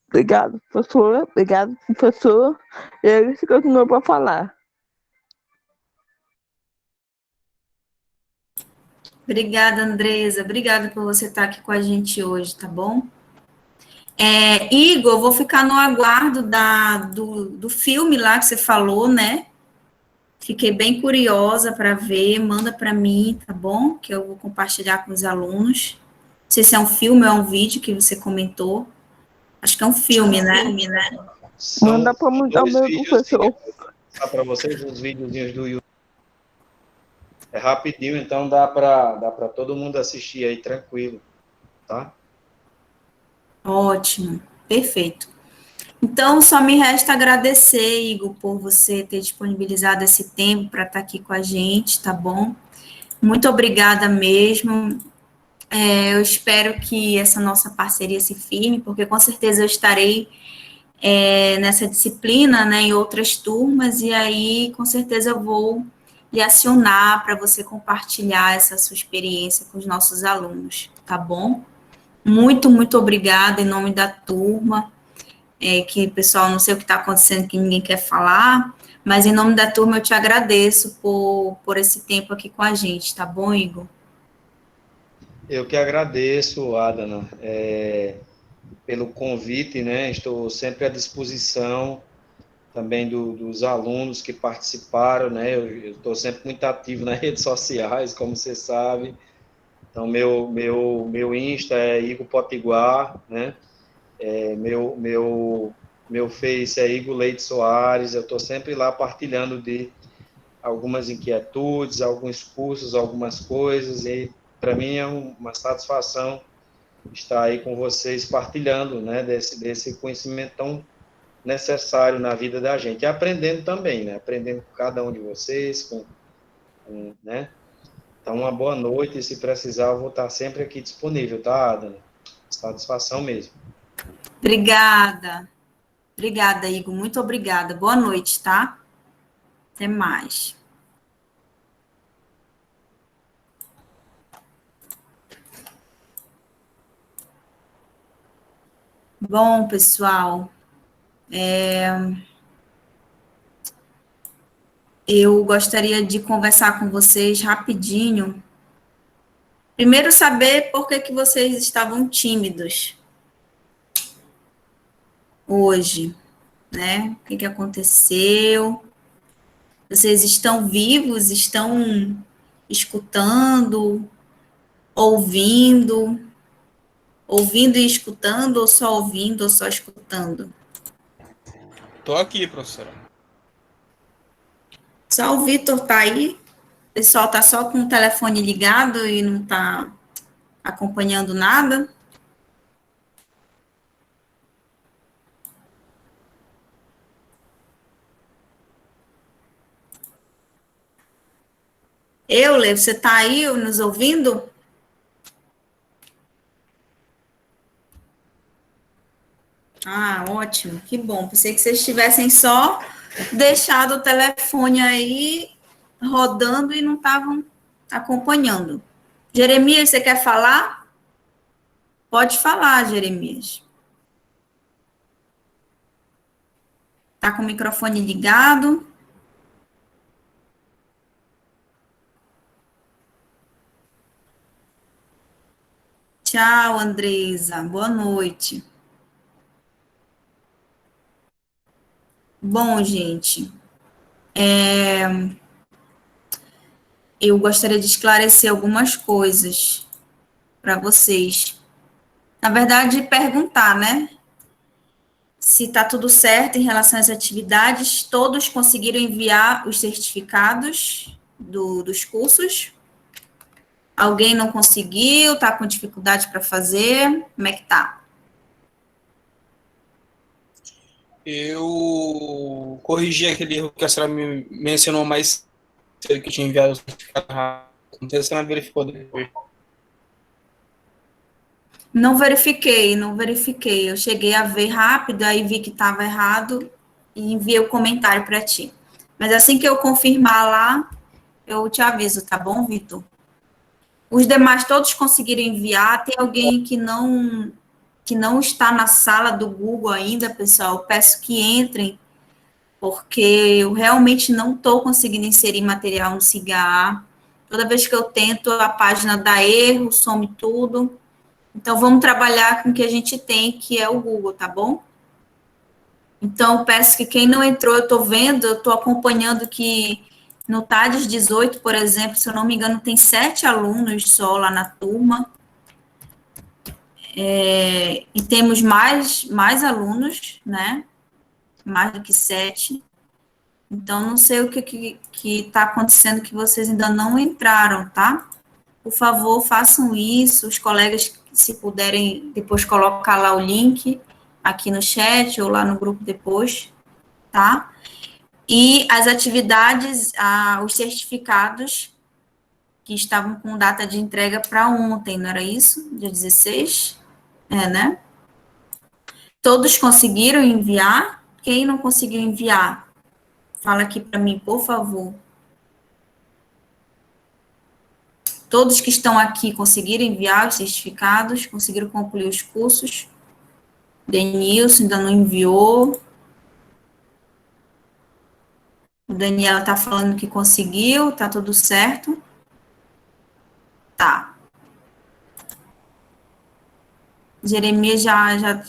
Obrigado, professora. Obrigado, professor. E é isso que eu tenho para falar. Obrigada, Andresa. Obrigada por você estar aqui com a gente hoje, tá bom? Igor, vou ficar no aguardo do filme lá que você falou, né? Fiquei bem curiosa para ver. Manda para mim, tá bom? Que eu vou compartilhar com os alunos. Não sei se é um filme ou é um vídeo que você comentou. Acho que é um filme, né? Manda para mim também, professor. Para vocês os videozinhos do YouTube. É rapidinho, então dá para todo mundo assistir aí tranquilo, tá? Ótimo, perfeito. Então, só me resta agradecer, Igor, por você ter disponibilizado esse tempo para estar aqui com a gente, tá bom? Muito obrigada mesmo. Eu espero que essa nossa parceria se firme, porque com certeza eu estarei nessa disciplina, né, em outras turmas, e aí com certeza eu vou lhe acionar para você compartilhar essa sua experiência com os nossos alunos, tá bom? Muito, muito obrigada em nome da turma, que pessoal, não sei o que está acontecendo, que ninguém quer falar, mas em nome da turma eu te agradeço por esse tempo aqui com a gente, tá bom, Igor? Eu que agradeço, Adana, pelo convite, né? Estou sempre à disposição também dos alunos que participaram, né? Eu estou sempre muito ativo nas redes sociais, como você sabe. Então, meu Insta é Igor Potiguar, né? Meu Face é Igor Leite Soares. Eu estou sempre lá partilhando de algumas inquietudes, alguns cursos, algumas coisas, e para mim é uma satisfação estar aí com vocês partilhando, né, desse conhecimento tão necessário na vida da gente, e aprendendo também, né, aprendendo com cada um de vocês, né, então uma boa noite, e se precisar eu vou estar sempre aqui disponível, tá, Adana? Satisfação mesmo. Obrigada. Obrigada, Igor. Muito obrigada. Boa noite, tá? Até mais. Bom, pessoal, eu gostaria de conversar com vocês rapidinho. Primeiro, saber por que vocês estavam tímidos hoje, né? O que aconteceu? Vocês estão vivos? Estão escutando, ouvindo, ouvindo e escutando, ou só ouvindo, ou só escutando? Tô aqui, professora. Só o Vitor tá aí? O pessoal tá só com o telefone ligado e não tá acompanhando nada? Euler, você tá aí nos ouvindo? Ah, ótimo, que bom. Pensei que vocês tivessem só deixado o telefone aí rodando e não estavam acompanhando. Jeremias, você quer falar? Pode falar, Jeremias. Tá com o microfone ligado? Tchau, Andresa. Boa noite. Bom, gente, eu gostaria de esclarecer algumas coisas para vocês. Na verdade, perguntar, né? Se está tudo certo em relação às atividades, todos conseguiram enviar os certificados dos cursos? Alguém não conseguiu, está com dificuldade para fazer? Como é que tá? Eu corrigi aquele erro que a senhora me mencionou mais cedo, que eu tinha enviado o certificado errado. Não sei se a senhora verificou depois. Não verifiquei, não verifiquei. Eu cheguei a ver rápido, aí vi que estava errado e enviei o comentário para ti. Mas assim que eu confirmar lá, eu te aviso, tá bom, Vitor? Os demais todos conseguiram enviar. Tem alguém que não está na sala do Google ainda, pessoal? Eu peço que entrem, porque eu realmente não estou conseguindo inserir material no CIGA. Toda vez que eu tento, a página dá erro, some tudo. Então, vamos trabalhar com o que a gente tem, que é o Google, tá bom? Então, peço que quem não entrou, eu estou vendo, eu estou acompanhando que no TADES 18, por exemplo, se eu não me engano, tem 7 alunos só lá na turma. E temos mais alunos, né? Mais do que 7. Então, não sei o que está acontecendo que vocês ainda não entraram, tá? Por favor, façam isso. Os colegas, se puderem depois colocar lá o link aqui no chat ou lá no grupo depois, tá? E as atividades, os certificados que estavam com data de entrega para ontem, não era isso? Dia 16? Né? Todos conseguiram enviar? Quem não conseguiu enviar? Fala aqui para mim, por favor. Todos que estão aqui conseguiram enviar os certificados? Conseguiram concluir os cursos? Denilson ainda não enviou. O Daniela está falando que conseguiu, tá tudo certo? Tá. Jeremias já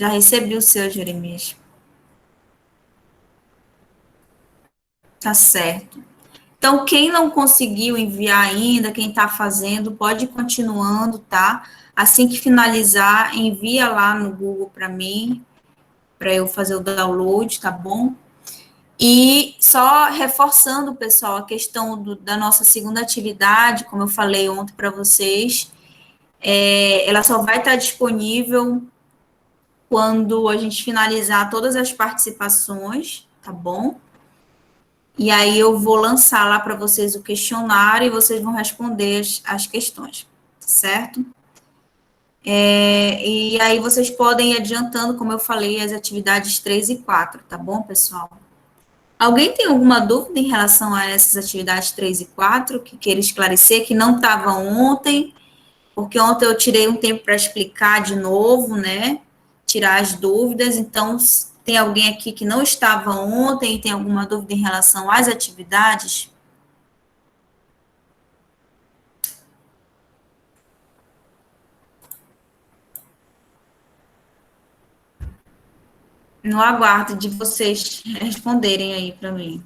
recebi o seu, Jeremias. Tá certo. Então, quem não conseguiu enviar ainda, quem está fazendo, pode ir continuando, tá? Assim que finalizar, envia lá no Google para mim, para eu fazer o download, tá bom? E só reforçando, pessoal, a questão da nossa segunda atividade, como eu falei ontem para vocês, ela só vai estar disponível quando a gente finalizar todas as participações, tá bom? E aí eu vou lançar lá para vocês o questionário e vocês vão responder as questões, certo? E aí vocês podem ir adiantando, como eu falei, as atividades 3 e 4, tá bom, pessoal? Alguém tem alguma dúvida em relação a essas atividades 3 e 4 que queira esclarecer, que não estava ontem, porque ontem eu tirei um tempo para explicar de novo, né? Tirar as dúvidas, então tem alguém aqui que não estava ontem e tem alguma dúvida em relação às atividades? No aguardo de vocês responderem aí para mim.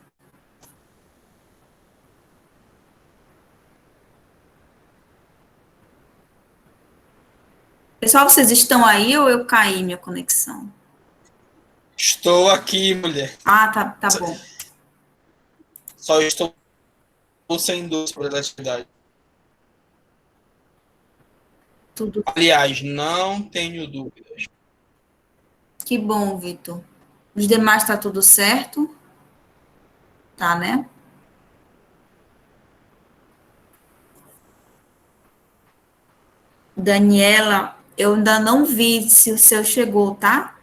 Pessoal, vocês estão aí ou eu caí minha conexão? Estou aqui, mulher. Ah, tá bom. Só estou sem dúvida sobre a atividade. Tudo. Aliás, não tenho dúvidas. Que bom, Vitor. Os demais tá tudo certo? Tá, né? Daniela, eu ainda não vi se o seu chegou, tá?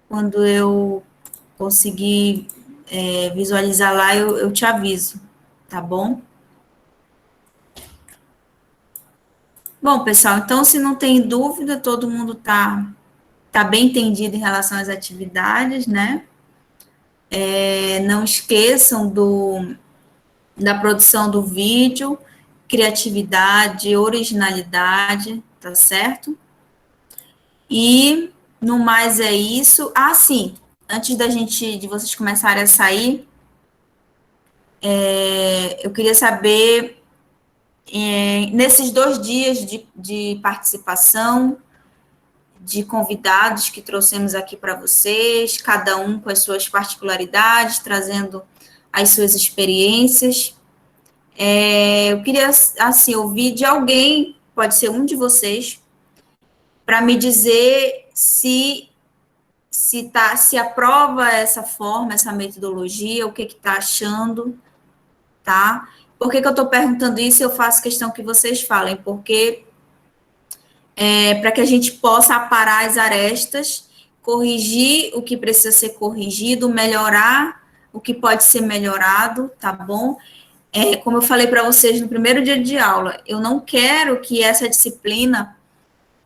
Quando eu conseguir visualizar lá, eu te aviso, tá bom? Bom, pessoal, então, se não tem dúvida, todo mundo tá bem entendido em relação às atividades, né? Não esqueçam da produção do vídeo, criatividade, originalidade, tá certo? E no mais é isso. Ah, sim, antes de vocês começarem a sair, eu queria saber, nesses 2 dias de participação, de convidados que trouxemos aqui para vocês, cada um com as suas particularidades, trazendo as suas experiências. Eu queria, assim, ouvir de alguém, pode ser um de vocês, para me dizer se aprova essa forma, essa metodologia, o que está achando, tá? Por que eu estou perguntando isso? Eu faço questão que vocês falem, porque para que a gente possa aparar as arestas, corrigir o que precisa ser corrigido, melhorar o que pode ser melhorado, tá bom? Como eu falei para vocês no primeiro dia de aula, eu não quero que essa disciplina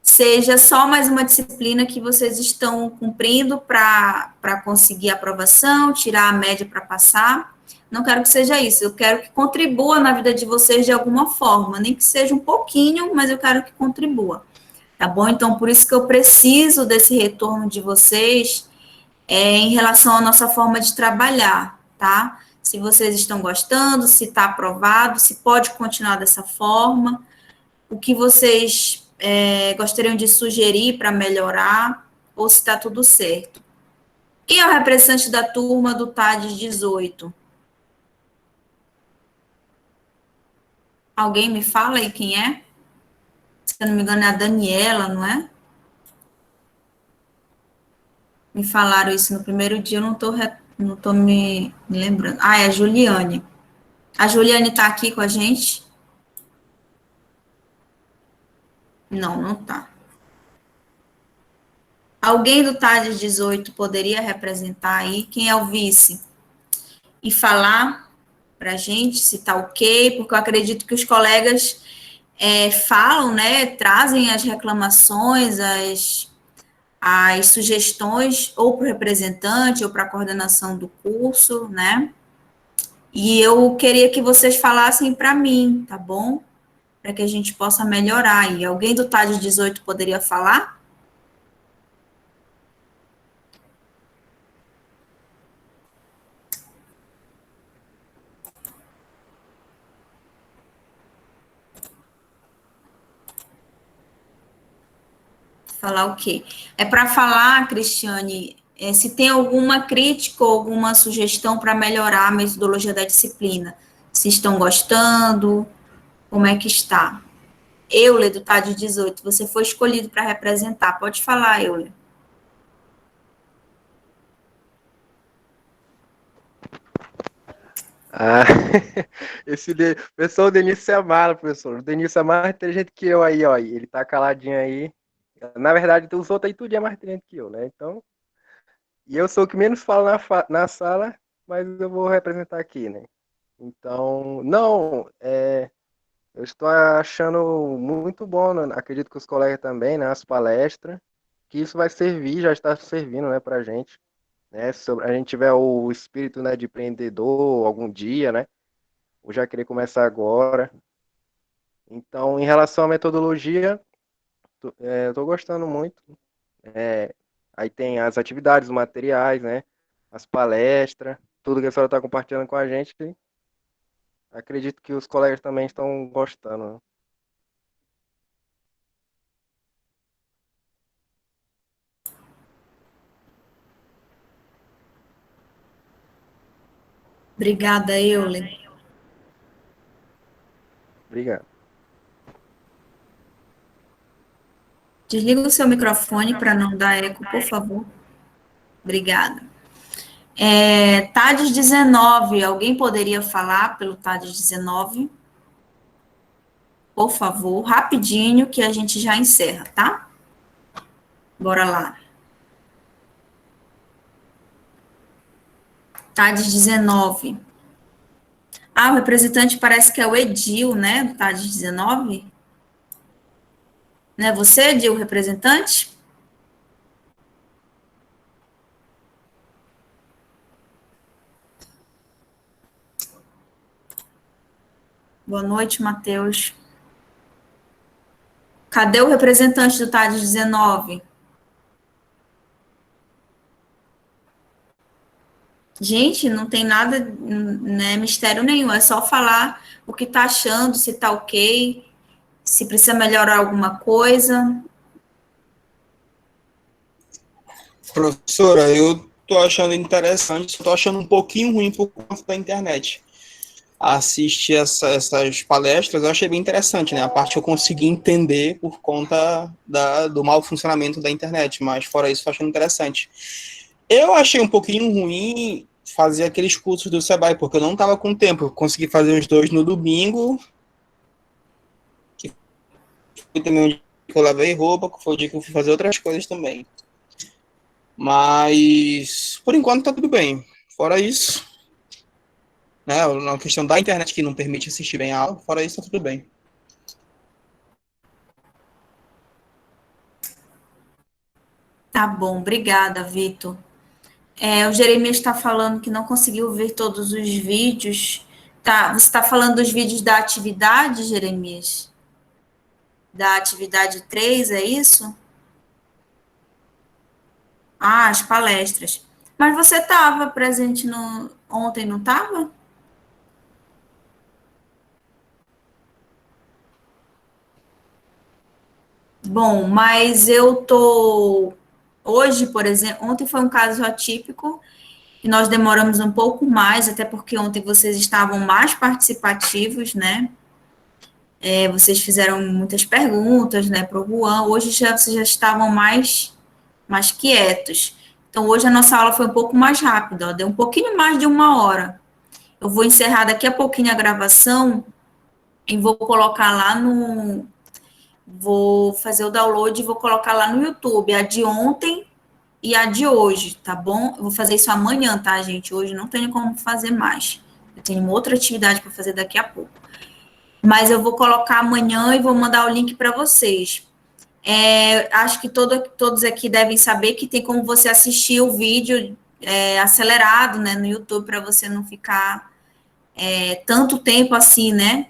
seja só mais uma disciplina que vocês estão cumprindo para conseguir a aprovação, tirar a média para passar. Não quero que seja isso, eu quero que contribua na vida de vocês de alguma forma, nem que seja um pouquinho, mas eu quero que contribua, tá bom? Então, por isso que eu preciso desse retorno de vocês em relação à nossa forma de trabalhar, tá? Se vocês estão gostando, se está aprovado, se pode continuar dessa forma, o que vocês gostariam de sugerir para melhorar, ou se está tudo certo. Quem é o representante da turma do TAD 18? Alguém me fala aí quem é? Se eu não me engano, é a Daniela, não é? Me falaram isso no primeiro dia, eu não tô me lembrando. Ah, é a Juliane. A Juliane está aqui com a gente? Não, não está. Alguém do TAD 18 poderia representar aí? Quem é o vice? E falar para a gente se está ok, porque eu acredito que os colegas falam, né, trazem as reclamações, as sugestões, ou para o representante, ou para a coordenação do curso, né? E eu queria que vocês falassem para mim, tá bom? Para que a gente possa melhorar. E alguém do TAD 18 poderia falar? Falar o quê? É para falar, Cristiane, se tem alguma crítica ou alguma sugestão para melhorar a metodologia da disciplina. Se estão gostando, como é que está? Euler, do TAD 18, você foi escolhido para representar. Pode falar, Euler. Ah, professor, o Denilson é mala, professor. O Denilson é mais inteligente que eu aí, ó. Ele tá caladinho aí. Na verdade, os outros aí tudo é mais inteligente que eu, né? Então, e eu sou o que menos fala na sala, mas eu vou representar aqui, né? Então, não, eu estou achando muito bom, né? Acredito que os colegas também, né? As palestras, que isso vai servir, já está servindo, né, pra gente, né? Se a gente tiver o espírito, né, de empreendedor algum dia, né? Ou já querer começar agora. Então, em relação à metodologia, eu estou gostando muito. Aí tem as atividades, os materiais, né? As palestras, tudo que a senhora está compartilhando com a gente. Acredito que os colegas também estão gostando, né? Obrigada, Euler. Obrigado. Desliga o seu microfone para não dar eco, por favor. Obrigada. TAD 19, alguém poderia falar pelo TAD 19? Por favor, rapidinho, que a gente já encerra, tá? Bora lá. TAD 19. Ah, o representante parece que é o Edil, né? Do TAD 19. Não é você, Edil, o representante? Boa noite, Matheus. Cadê o representante do TAD 19? Gente, não tem nada, né, mistério nenhum, é só falar o que está achando, se está ok, se precisa melhorar alguma coisa. Professora, eu tô achando interessante, só tô achando um pouquinho ruim por conta da internet. Assistir essas palestras, eu achei bem interessante, né? A parte que eu consegui entender por conta do mau funcionamento da internet, mas fora isso, eu tô achando interessante. Eu achei um pouquinho ruim fazer aqueles cursos do Sebrae, porque eu não estava com tempo. Eu consegui fazer os dois no domingo, que foi também o dia que eu lavei roupa, que foi o dia que eu fui fazer outras coisas também. Mas, por enquanto, tá tudo bem. Fora isso, né, a questão da internet que não permite assistir bem a aula, fora isso, tá tudo bem. Tá bom, obrigada, Vitor. O Jeremias está falando que não conseguiu ver todos os vídeos. Tá, você está falando dos vídeos da atividade, Jeremias? Da atividade 3, é isso? Ah, as palestras. Mas você estava presente ontem, não estava? Bom, mas eu tô hoje, por exemplo, ontem foi um caso atípico e nós demoramos um pouco mais, até porque ontem vocês estavam mais participativos, né? Vocês fizeram muitas perguntas, né, para o Juan. Hoje vocês já estavam mais quietos. Então, hoje a nossa aula foi um pouco mais rápida, ó, deu um pouquinho mais de 1 hora. Eu vou encerrar daqui a pouquinho a gravação e vou colocar lá no... Vou fazer o download e vou colocar lá no YouTube, a de ontem e a de hoje, tá bom? Eu vou fazer isso amanhã, tá, gente? Hoje não tenho como fazer mais. Eu tenho uma outra atividade para fazer daqui a pouco. Mas eu vou colocar amanhã e vou mandar o link para vocês. Acho que todos aqui devem saber que tem como você assistir o vídeo acelerado, né, no YouTube, para você não ficar tanto tempo assim, né,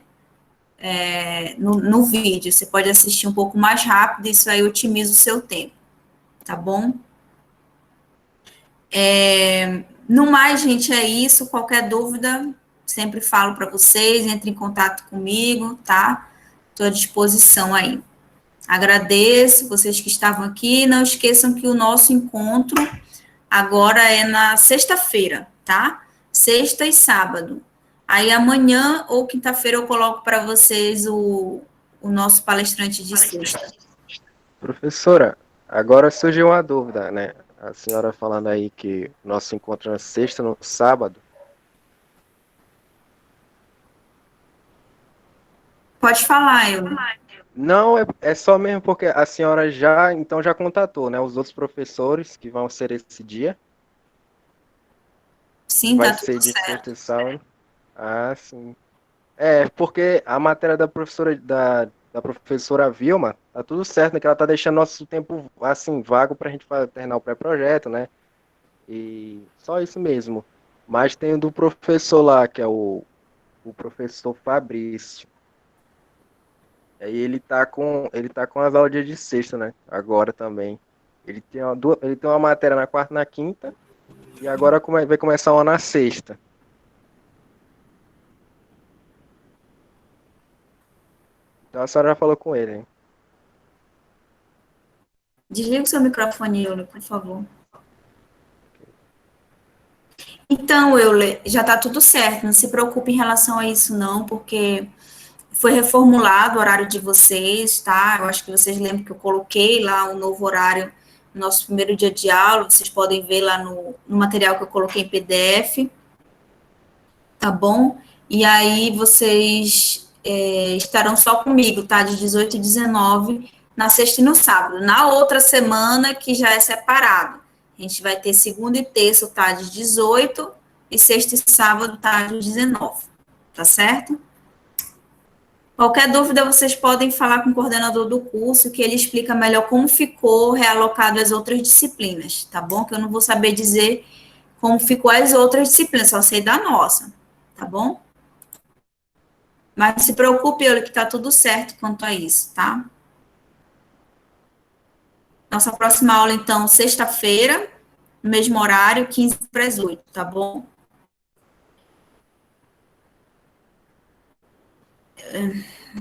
no vídeo. Você pode assistir um pouco mais rápido, isso aí otimiza o seu tempo, tá bom? No mais, gente, é isso. Qualquer dúvida, sempre falo para vocês, entre em contato comigo, tá? Estou à disposição aí. Agradeço vocês que estavam aqui. Não esqueçam que o nosso encontro agora é na sexta-feira, tá? Sexta e sábado. Aí amanhã ou quinta-feira eu coloco para vocês o nosso palestrante de sexta. Professora, agora surgiu uma dúvida, né? A senhora falando aí que o nosso encontro é na sexta, no sábado. Pode falar, eu. Não, é só mesmo porque a senhora já contatou, né? Os outros professores que vão ser esse dia. Sim, Vai tá ser tudo de certo. sexta e sábado. Ah, sim. Porque a matéria da professora Vilma, tá tudo certo, né? Que ela tá deixando nosso tempo, assim, vago pra gente terminar o pré-projeto, né? E só isso mesmo. Mas tem o do professor lá, que é o professor Fabrício. Aí ele tá com as aulas de sexta, né? Agora também. Ele tem uma matéria na quarta e na quinta, e agora vai começar uma na sexta. Então a senhora já falou com ele, hein? Desliga o seu microfone, Euler, por favor. Então, Euler, já está tudo certo, não se preocupe em relação a isso não, porque foi reformulado o horário de vocês, tá? Eu acho que vocês lembram que eu coloquei lá o novo horário no nosso primeiro dia de aula, vocês podem ver lá no material que eu coloquei em PDF, tá bom? E aí vocês estarão só comigo, tá? De 18 e 19, na sexta e no sábado. Na outra semana, que já é separado, a gente vai ter segunda e terça, tá? De 18, e sexta e sábado, tá? De 19, tá certo? Qualquer dúvida, vocês podem falar com o coordenador do curso, que ele explica melhor como ficou realocado as outras disciplinas, tá bom? Que eu não vou saber dizer como ficou as outras disciplinas, só sei da nossa, tá bom? Mas não se preocupe, Euler, que tá tudo certo quanto a isso, tá? Nossa próxima aula, então, sexta-feira, no mesmo horário, 15 para as 8, tá bom?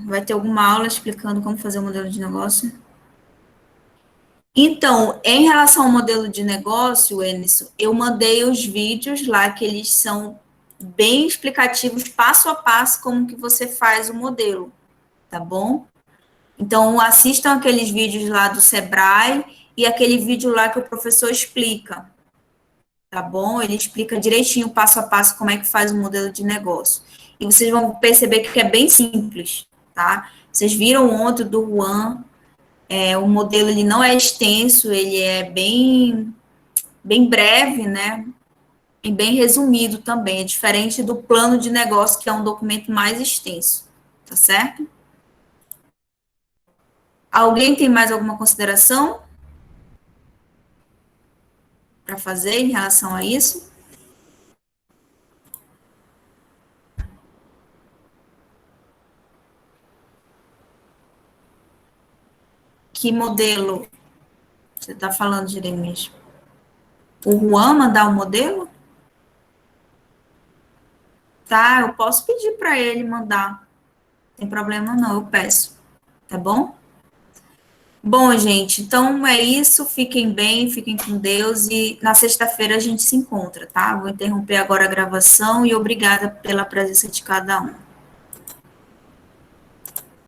Vai ter alguma aula explicando como fazer o modelo de negócio? Então, em relação ao modelo de negócio, Emerson, eu mandei os vídeos lá, que eles são bem explicativos, passo a passo, como que você faz o modelo, tá bom? Então, assistam aqueles vídeos lá do Sebrae e aquele vídeo lá que o professor explica, tá bom? Ele explica direitinho, passo a passo, como é que faz o modelo de negócio. E vocês vão perceber que é bem simples, tá? Vocês viram ontem do Juan, o modelo ele não é extenso, ele é bem breve, né? E bem resumido também, é diferente do plano de negócio, que é um documento mais extenso, tá certo? Alguém tem mais alguma consideração para fazer em relação a isso? Que modelo você está falando, Jeremias? O Juan mandar o modelo? Tá, eu posso pedir para ele mandar. Não tem problema não, eu peço. Tá bom? Bom, gente, então é isso. Fiquem bem, fiquem com Deus e na sexta-feira a gente se encontra, tá? Vou interromper agora a gravação e obrigada pela presença de cada um.